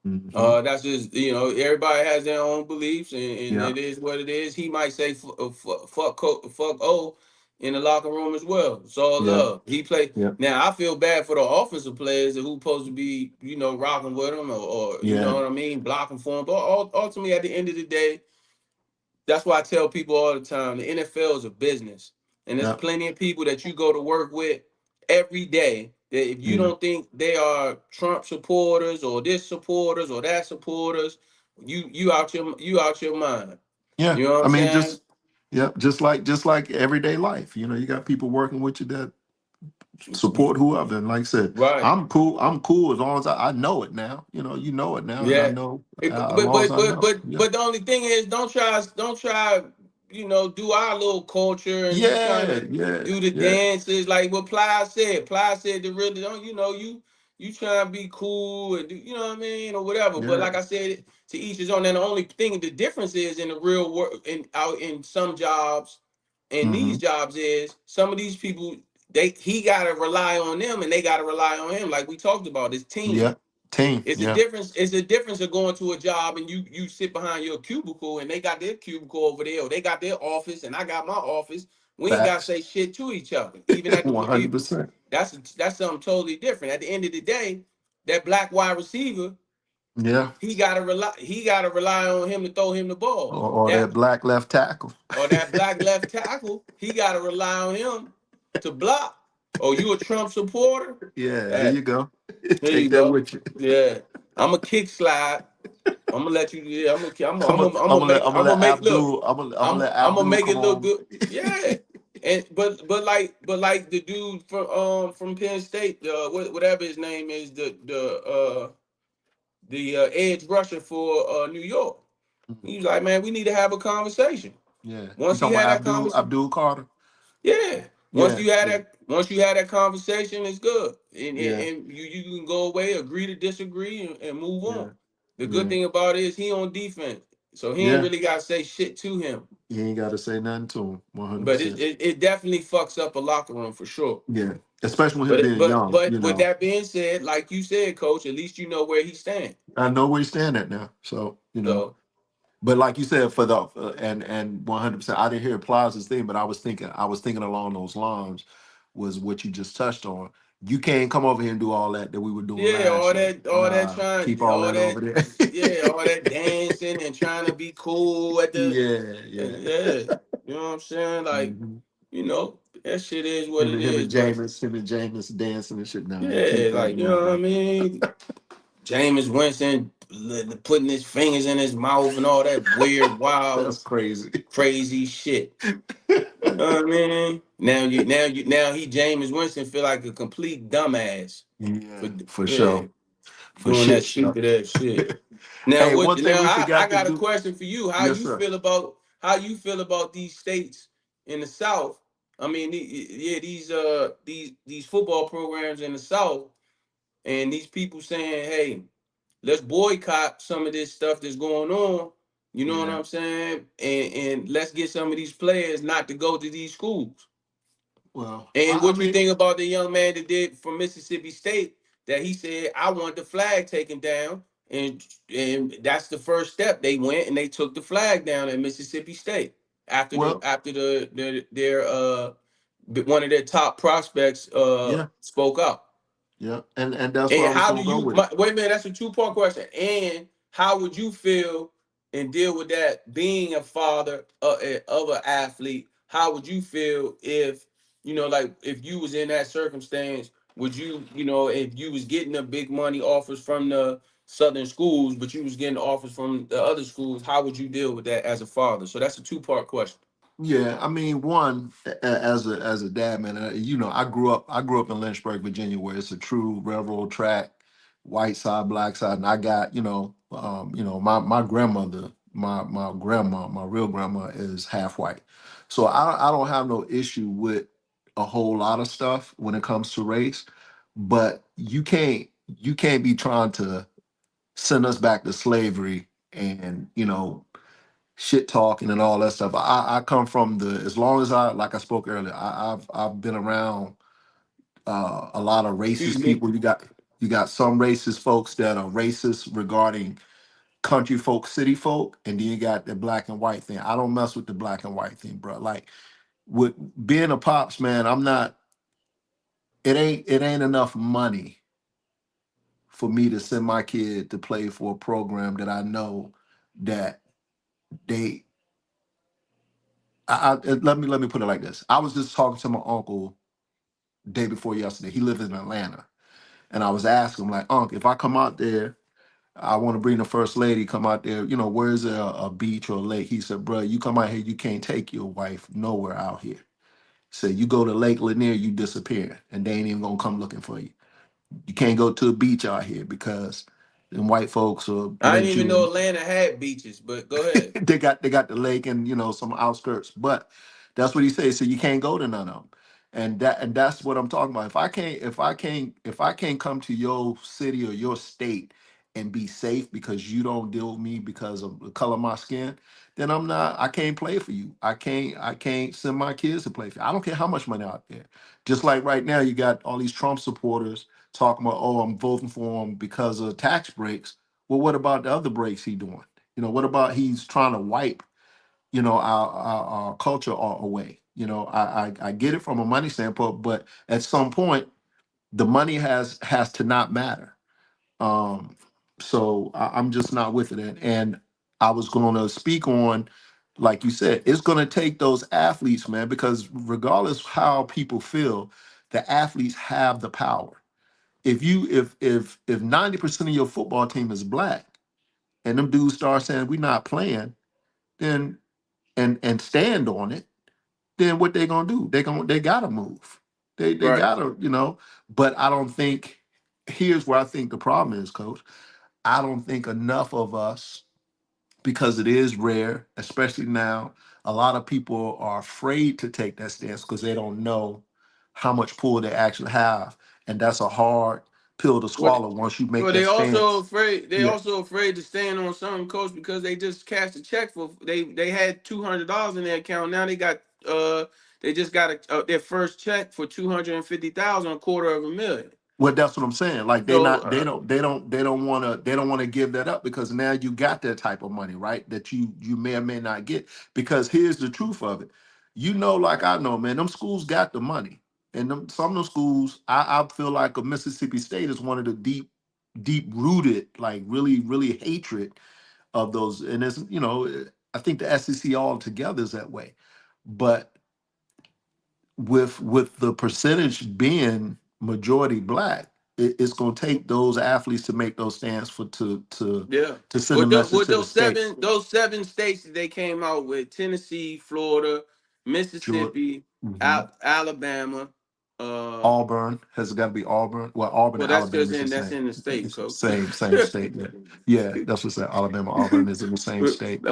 Mm-hmm. That's just everybody has their own beliefs, and Yeah. it is what it is. He might say fuck in the locker room as well. It's all Yeah. love. He play Yeah. now. I feel bad for the offensive players who supposed to be rocking with him or you know Yeah. what I mean, blocking for him. But ultimately, at the end of the day, that's why I tell people all the time, the NFL is a business. And there's Yeah. plenty of people that you go to work with every day that if you Yeah. don't think they are Trump supporters or this supporters or that supporters, you out your mind. Yeah. You know what I I'm mean, saying? just like everyday life. You got people working with you that support whoever. And like I said, Right. I'm cool as long as I know it now. You know it now, and I Yeah. know as But long as but I but know. but Yeah. but the only thing is don't try do our little culture and be trying Yeah. to Yeah. do the Yeah. dances like what Ply said. Ply said the really don't you trying to be cool and do what I mean or whatever. But Yeah. like I said, to each his own. And the only thing the difference is in the real world in out in some jobs and Mm-hmm. these jobs is some of these people he gotta rely on them and they gotta rely on him like we talked about this team. Yeah. Team. It's a Yeah. difference. It's a difference of going to a job and you sit behind your cubicle and they got their cubicle over there, or they got their office and I got my office. We ain't gotta Facts. say shit to each other. Even at the 100%. that's something totally different. At the end of the day, that black wide receiver, Yeah. he gotta rely on him to throw him the ball. Or That that black left tackle. or that black left tackle, he gotta rely on him to block. Oh, you a Trump supporter? Yeah. There Hey, you go. here you Take that go. with you. Yeah, I'm a kick slide. I'm gonna let you. Yeah, I'm gonna. I'm I'm gonna. gonna, I'm I'm gonna gonna let make. I'm I'm gonna gonna let make. Look. Abdul. I'm gonna I'm. let I'm gonna Abdul make come it look on. good. Yeah. And but like the dude from Penn State, whatever his name is, the edge rusher for New York. He's like, man, we need to have a conversation. Yeah. You Once you talking had about that Abdul conversation, Abdul Carter? yeah. Once Yeah. you had Yeah. that, once you had that conversation, it's good, and and, Yeah. and you can go away, agree to disagree, and move on. Yeah. The good Yeah. thing about it is he on defense, so he ain't Yeah. really got to say shit to him. You ain't got to say nothing to him. But it, 100%. it it definitely fucks up a locker room for sure. Yeah. Especially with him But it, being but young. but with that being said, like you said, Coach, at least you know where he stands. I know where you stand at now. So. So But like you said, for the and 100%, I didn't hear Plaza's thing, but I was thinking along those lines was what you just touched on. You can't come over here and do all that we were doing yeah, last year. Nah, keep all all that that, over there. yeah, all that dancing and trying to be cool at the, Yeah, yeah. yeah, you know what I'm saying? Like, hmm that shit is what it Him is. and But James dancing and shit. Nah, you yeah, keep that like you down know what I there. mean. Jameis Winston putting his fingers in his mouth and all that weird, wild, That's crazy. crazy shit. You know what I mean? Now he Jameis Winston feel like a complete dumbass for Yeah, for yeah sure. For doing that shit show. stupid ass shit. Now Hey, what? one thing Now we I forgot to got a do. question for you. How Yes, you sir. feel about these states in the South? I mean, yeah, these football programs in the South, and these people saying, hey, let's boycott some of this stuff that's going on. You know what Yeah. I'm saying? And let's get some of these players not to go to these schools. Well, And I what you mean, think about the young man that did from Mississippi State that he said I want the flag taken down, and that's the first step. They went and they took the flag down at Mississippi State after Well, their one of their top prospects yeah, spoke out. yeah, and that's where I And was how do gonna go you with it. wait a minute? That's a two-part question. And how would you feel and deal with that being a father of an athlete? How would you feel if like if you was in that circumstance? Would you if you was getting the big money offers from the southern schools, but you was getting offers from the other schools? How would you deal with that as a father? So that's a two-part question. Yeah, I mean, one as a dad, man. I grew up in Lynchburg, Virginia, where it's a true railroad track, white side, black side, and I got my grandmother, my grandma, my real grandma is half white, so I don't have no issue with a whole lot of stuff when it comes to race, but you can't be trying to send us back to slavery and shit talking and all that stuff. I come from as long as like I spoke earlier, I've been around a lot of Excuse racist me. people. You got some racist folks that are racist regarding country folk, city folk, and then you got the black and white thing. I don't mess with the black and white thing, bro. Like with being a pops, man, I'm not. It ain't enough money for me to send my kid to play for a program that I know that they let me put it like this. I was just talking to my uncle day before yesterday. He lives in Atlanta, and I was asking him like, "Unc, if I come out there, I want to bring the first lady. Come out there. Where's a beach or a lake?" He said, "Bro, you come out here, you can't take your wife nowhere out here. He said you go to Lake Lanier, you disappear, and they ain't even gonna come looking for you. You can't go to a beach out here because them white folks will I let didn't even know you." Atlanta had beaches, but go ahead. They got the lake and some outskirts, but that's what he says. So you can't go to none of them, and that's what I'm talking about. If I can't come to your city or your state and be safe because you don't deal with me because of the color of my skin, then I'm not. I can't play for you. I can't send my kids to play for you. I don't care how much money out there. Just like right now, you got all these Trump supporters talking about, oh, I'm voting for him because of tax breaks. Well, what about the other breaks he doing? What about he's trying to wipe, our culture away? I get it from a money standpoint, but at some point, the money has to not matter. Um, so I'm just not with it. And I was going to speak on, like you said, it's going to take those athletes, man, because regardless how people feel, the athletes have the power. If 90% of your football team is black, and them dudes start saying we're not playing, then and stand on it, then what they gonna do? They gotta move. They Right. gotta, but I don't think here's where I think the problem is, coach. I don't think enough of us, because it is rare, especially now, a lot of people are afraid to take that stance because they don't know how much pull they actually have. And that's a hard pill to What swallow once you make Well, that stance. they Yeah. also afraid to stand on something, coach, because they just cashed a check for they had $200 in their account. Now they just got their first check for 250,000, a quarter of a million. Well, that's what I'm saying. Like they So not they don't want to give that up because now you got that type of money, right? That you may or may not get. Because here's the truth of it. Like I know, man, them schools got the money. And some of them schools, I feel like a Mississippi State is one of the deep rooted, like really, really hatred of those. And I think the SEC altogether is that way. But with the percentage being majority black, it's going to take those athletes to make those stands for yeah, to send a message with to the state. those seven states that they came out with: Tennessee, Florida, Sure. Mississippi, hmm Alabama. Uh, Auburn has got to be Auburn. Well, Auburn well, and Alabama is the that's same. in the state, It's the coach. same state. Yeah, yeah. That's what's that. Alabama, Auburn is in the same state.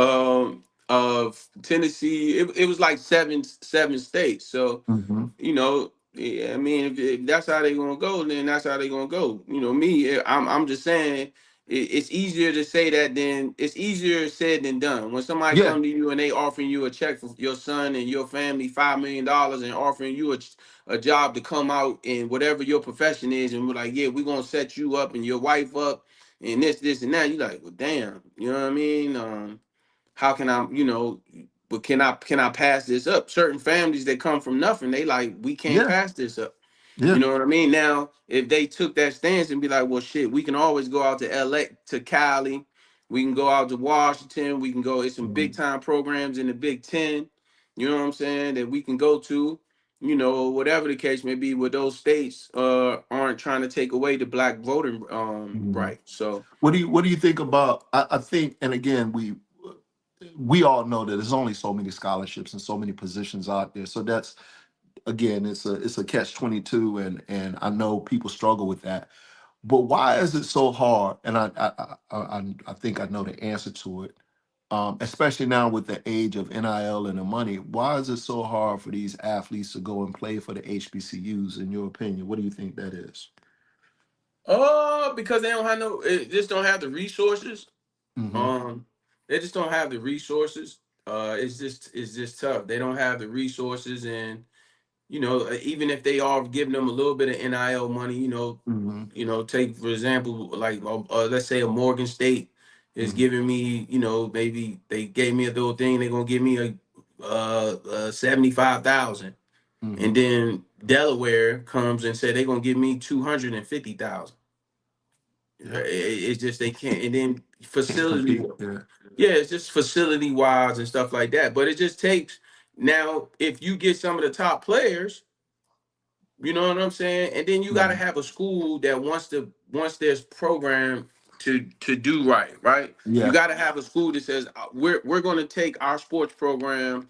Of Tennessee, it was like seven states. So hmm yeah, I mean, if that's how they gonna go, then that's how they gonna go. Me, I'm just saying, it's easier to say that than it's easier said than done. When somebody Yeah. come to you and they offering you a check for your son and your family $5 million and offering you a job to come out in whatever your profession is, and we're like, yeah, we're gonna set you up and your wife up and this, and that. You like, well, damn, you know what I mean? How can I, but can I pass this up? Certain families that come from nothing, they like, we can't Yeah, pass this up. You yeah. know what I mean? Now, if they took that stance and be like, well, shit, we can always go out to LA, to Cali, we can go out to Washington, we can go, it's some big Mhm. time programs in the Big Ten, you know what I'm saying, that we can go to, whatever the case may be, where those states aren't trying to take away the black voting Mhm. right. So, What do you think about? I think, and again, we all know that there's only so many scholarships and so many positions out there. So that's, again, it's a catch 22, and I know people struggle with that. But why is it so hard? And I think I know the answer to it. Especially now with the age of NIL and the money, why is it so hard for these athletes to go and play for the HBCUs? In your opinion, what do you think that is? because they don't have just don't have the resources. Mm-hmm. Um, they just don't have the resources. It's just tough. They don't have the resources, and even if they are giving them a little bit of NIL money, Mm-hmm. take for example, like let's say a Morgan State is Mm-hmm. giving me, maybe they gave me a little thing, they're gonna give me a 75,000, Mm-hmm. and then Delaware comes and say they're gonna give me 250,000. Yeah. It's just they can't, and then Can't facility, compete. Yeah. yeah, it's just facility wise and stuff like that. But it just takes, now if you get some of the top players, you know what I'm saying? And then you got to Mm-hmm. have a school that wants this program to do right, right? You Yeah. got to have a school that says, we're going to take our sports program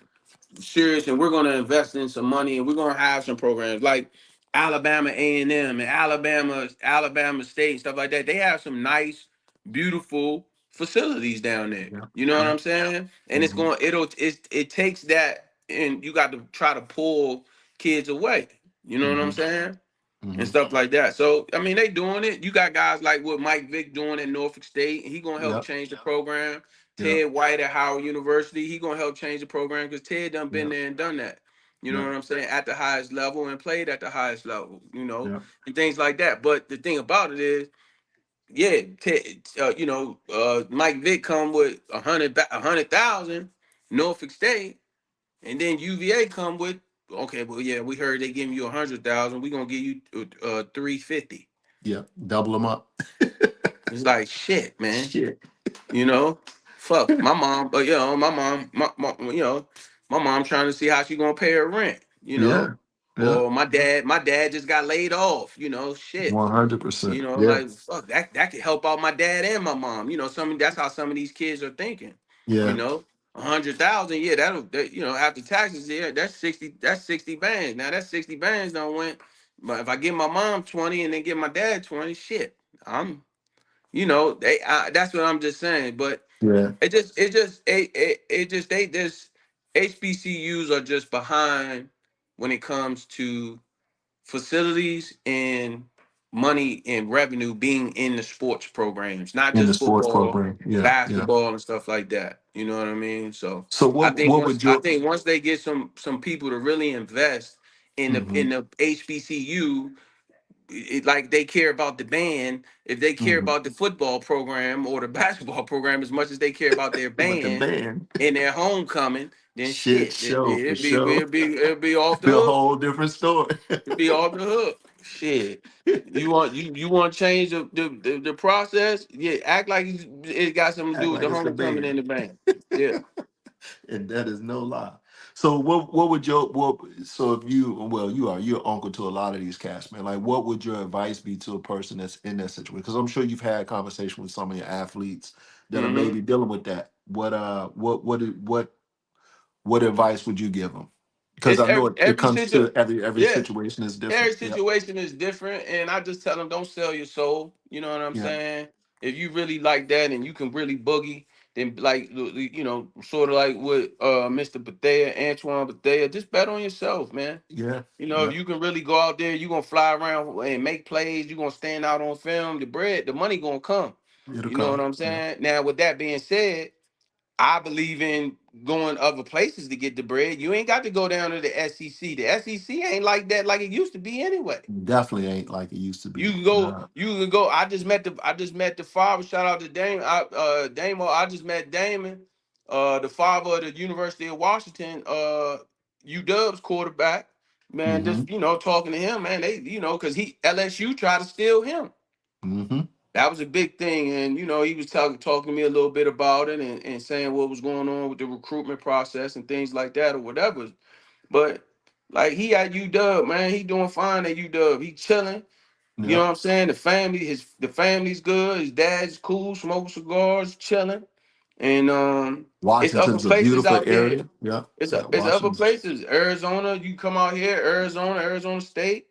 serious, and we're going to invest in some money, and we're going to have some programs like Alabama A&M and Alabama State, stuff like that. They have some nice, beautiful facilities down there. Yeah. You know what Yeah. I'm saying? And Mm-hmm. it takes that, and you got to try to pull kids away. You know what I'm Mm-hmm. saying? And Mm-hmm. stuff like that. So I mean, they doing it. You got guys like what Mike Vick doing at Norfolk State. He gonna help Yeah. change the program. Yeah. Ted White at Howard University. He gonna help change the program because Ted done been Yeah. there and done that. You know Yeah. what I'm saying? At the highest level and played at the highest level. Yeah. And things like that. But the thing about it is, yeah, Mike Vick come with a hundred thousand, Norfolk State. And then UVA come with, okay, well, yeah, we heard they giving you 100,000. We gonna give you 350. Yeah. Double them up. It's like shit, man. Shit. You know, fuck my mom, but my mom trying to see how she gonna pay her rent. Yeah. Yeah. Or my dad just got laid off. Shit. 100%. Yeah. Like fuck that could help out my dad and my mom. That's how some of these kids are thinking. You Yeah. know, 100,000, yeah, after taxes, yeah, that's 60 bands. Now that 60 bands don't went, but if I give my mom 20 and then give my dad 20, shit, I'm, that's what I'm just saying. But Yeah. they just HBCUs are just behind when it comes to facilities and money and revenue being in the sports programs, not In the just sports football, program. Yeah. Yeah. basketball and stuff like that. You know what I mean? So So I what think what once would I your think once they get some people to really invest in the hmm in the HBCU, like they care about the band, if they care hmm about the football program or the basketball program as much as they care about their with the band band? and their homecoming, then Shit shit, show for sure. it'd be off the Be a hook. whole different story. To be off the hook. Shit. You want to change the process? Yeah, act like it got something to Act do with like the it's the homecoming in band. the bank. Yeah. And that is no lie. So what would your what so if you well you're uncle to a lot of these cats, man. Like what would your advice be to a person that's in that situation? Because I'm sure you've had conversation with some of your athletes that are hmm maybe dealing with that. What advice would you give them? Because It's I know every it every comes situ to every yeah, situation is different. every Yeah. situation is different, and I just tell them don't sell your soul. You know what I'm Yeah. saying? If you really like that and you can really boogie, then like sort of like with Mr. Bethea, Antoine Bethea, just bet on yourself, man. Yeah. If Yeah. you can really go out there, you're gonna fly around and make plays, you're gonna stand out on film, the money gonna come. It'll You know what come. I'm Yeah. saying? Now, with that being said, I believe in going other places to get the bread. You ain't got to go down to the SEC. The SEC ain't like that like it used to be anyway. Definitely ain't like it used to You be. can go, Nah. you can go. I just met the father. Shout out to Dame. Damo. I just met Damon, the father of the University of Washington, UW's quarterback. Man, Mm-hmm. just talking to him, man. They, because he LSU tried to steal him. Mm-hmm. That was a big thing, and he was talking to me a little bit about it and saying what was going on with the recruitment process and things like that or whatever. But like he at UW, man, he doing fine at UW. He chilling. You know Yep. what I'm saying? The family's good. His dad's cool, smoking cigars, chilling. And it's other Washington's a places beautiful out there. area. Yep. It's Yeah. it's other Washington. places. Arizona, you come out here, Arizona State.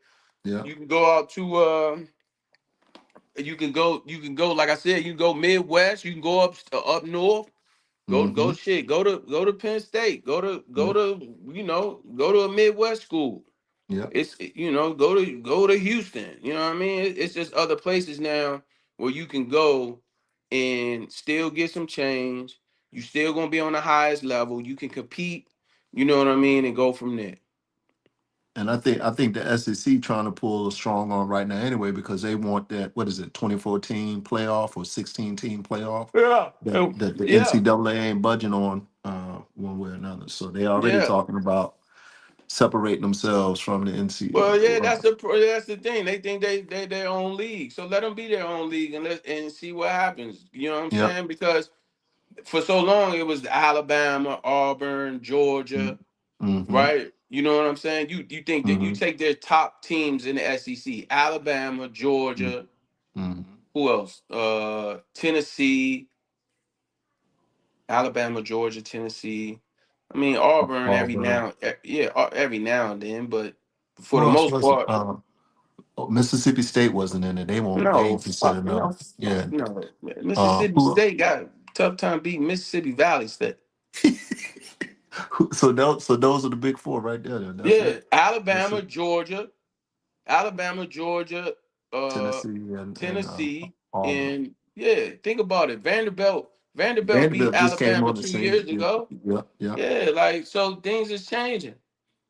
Yeah. You can go out to you can go like I said, you can go Midwest, you can go up north. Go Mm-hmm. shit. Go to Penn State. Go to go Yep. to go to a Midwest school. Yep. It's go to Houston. You know what I mean? It's just other places now where you can go and still get some change. You still gonna be on the highest level. You can compete. You know what I mean, and go from there. And I think the SEC trying to pull a strong on right now anyway because they want that, what is it, 2014 playoff or 16 team playoff Yeah. that the Yeah. NCAA ain't budging on one way or another. So they already Yeah. talking about separating themselves from the Well, yeah, NCAA. that's the thing. They think they their own league, so let them be their own league and see what happens. You know what I'm Yep. saying? Because for so long it was Alabama, Auburn, Georgia, Mm-hmm. right? You know what I'm saying? You think that you Mm-hmm. take their top teams in the SEC: Alabama, Georgia, Mm-hmm. who else? Tennessee, Alabama, Georgia, Tennessee. I mean Auburn Auburn. every now and then, but for Who the else most was it? part. Mississippi State wasn't in it. They No, ain't considered fuck no. no, Yeah. fuck no. Mississippi Who? State got a tough time beating Mississippi Valley State. So those are the big four right there. Then. That's Yeah, it. That's Alabama, it. Georgia, uh, Tennessee and Tennessee, Auburn. and yeah, think about it. Vanderbilt beat Vanderbilt just came Alabama on the 2 years scene. ago. Yeah, yeah, Yeah, like so things is changing.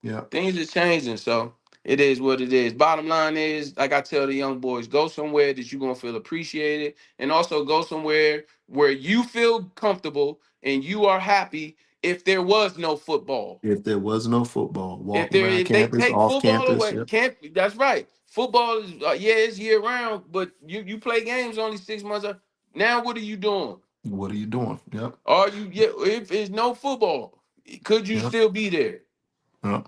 yeah. Things are changing, so it is what it is. Bottom line is, like I tell the young boys, go somewhere that you're gonna feel appreciated, and also go somewhere where you feel comfortable and you are happy. If there was no football, If there was no football, if walk there around if they campus, take off football campus. away, Yeah. can't that's right. Football is yeah, it's year round, but you play games only 6 months. Now what are you doing? What are you doing? Yep, Are you yeah? If there's no football, could you yep, still be there? yep.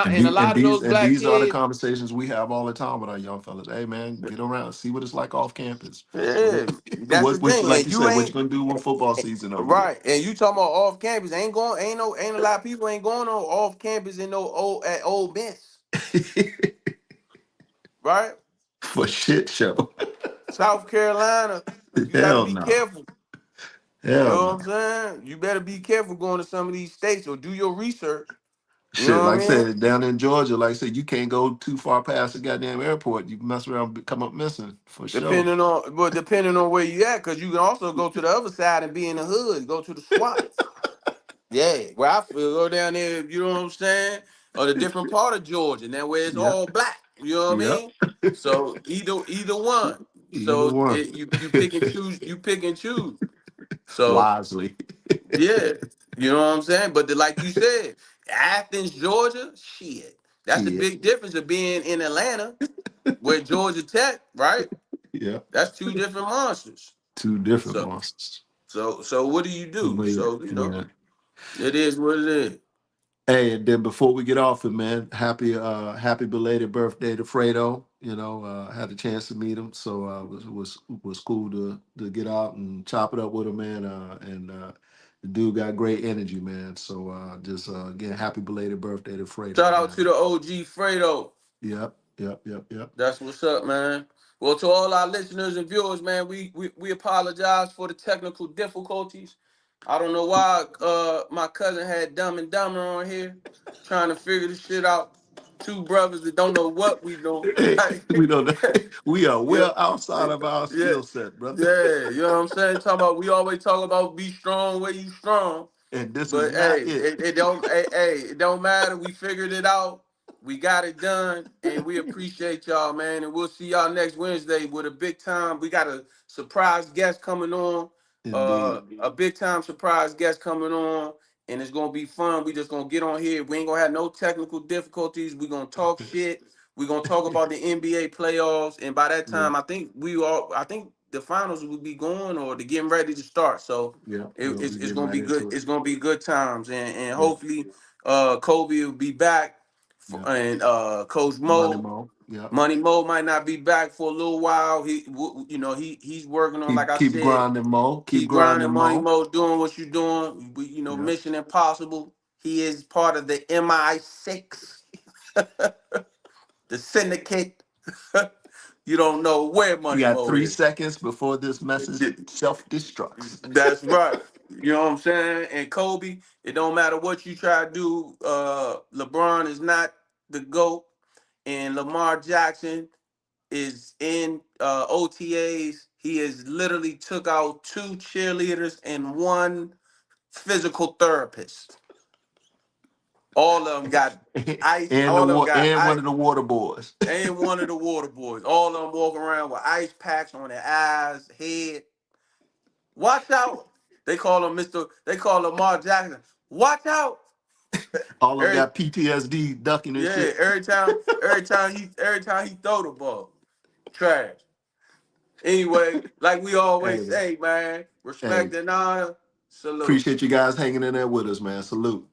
And a And lot of these those and black these are the kids. conversations we have all the time with our young fellas. Hey man, get around, see what it's like off campus. What Yeah, that's the what thing, like and you you said, what you ain't gonna do when football season over with? right. And you talking about off campus? Ain't a lot of people ain't going on off campus in no old Miss, right? For shit show. South Carolina, you got to Hell be no. careful. You Hell know what no. I'm saying? You better be careful going to some of these states or do your research. You Shit, know like I what I mean? said, down in Georgia, like I said, you can't go too far past the goddamn airport. You mess around, come up missing for sure. Depending on where you at, because you can also go to the other side and be in the hood, go to the SWATs. Yeah, where I feel go down there, you know what I'm saying? Or the different part of Georgia, now where it's Yeah. all black. You know what I Yep. mean? So either one. Either So one. you pick and choose. You pick and choose. So Wisely. yeah, you know what I'm saying. But like you said, Athens, Georgia, shit. That's a Shit. big difference of being in Atlanta with Georgia Tech, right? Yeah. That's two different monsters. Two different So monsters. so what do you do? But yeah, So yeah. it is what it is. Hey, and then before we get off it, man, happy belated birthday to Fredo. Had the chance to meet him, so was cool to get out and chop it up with him, man. And the dude got great energy, man. So just again, happy belated birthday to Shout Fredo, out to man. the OG Fredo. Yep, yep, yep, yep. That's what's up, man. Well, to all our listeners and viewers, man, we apologize for the technical difficulties. I don't know why my cousin had Dumb and Dumber on here trying to figure this shit out. Two brothers that don't know what we doing. Hey, Like, we don't know. We are yeah, well outside of our yeah, skill set, brother. yeah. You know what I'm saying? Talking about we always talk about be strong where you strong. and this is But not hey, it. it don't matter. We figured it out. We got it done, and we appreciate y'all, man. And we'll see y'all next Wednesday with a big time. We got a surprise guest coming on. Indeed. A big time surprise guest coming on, and it's gonna be fun. We just gonna get on here. We ain't gonna have no technical difficulties. We gonna talk shit. We gonna talk about the NBA playoffs, and by that Yeah, time, I think the finals will be going or they're getting ready to start. So yeah, it, we'll it's be it's getting gonna right be good. into it. It's gonna be good times, and Yeah, hopefully, Kobe will be back, yeah. and Coach Money Mo, Mo. Yeah. Money Mo might not be back for a little while. He's working on, like I Keep said, grinding, Mo. Keep keep grinding, grinding, Money Mo. Mo, doing what you're doing. Yeah. Mission Impossible. He is part of the MI6, the syndicate. You don't know where You Money got Mo 3 seconds before this message is. self-destructs. That's right. You know what I'm saying? And Kobe, it don't matter what you try to do. LeBron is not the GOAT, and Lamar Jackson is in OTAs. He has literally took out 2 cheerleaders and 1 physical therapist. All of them got ice. and All of them got and one ice. of the water boys. And one of the water boys. All of them walking around with ice packs on their eyes, head. Watch out. They call him Mr. They call Lamar Jackson. Watch out. All of them Every got PTSD ducking and yeah, shit. every time he throw the ball. Trash. Anyway, like we Hey, always man. say, man, Hey, respect and honor. Salute. appreciate you guys hanging in there with us, man. Salute.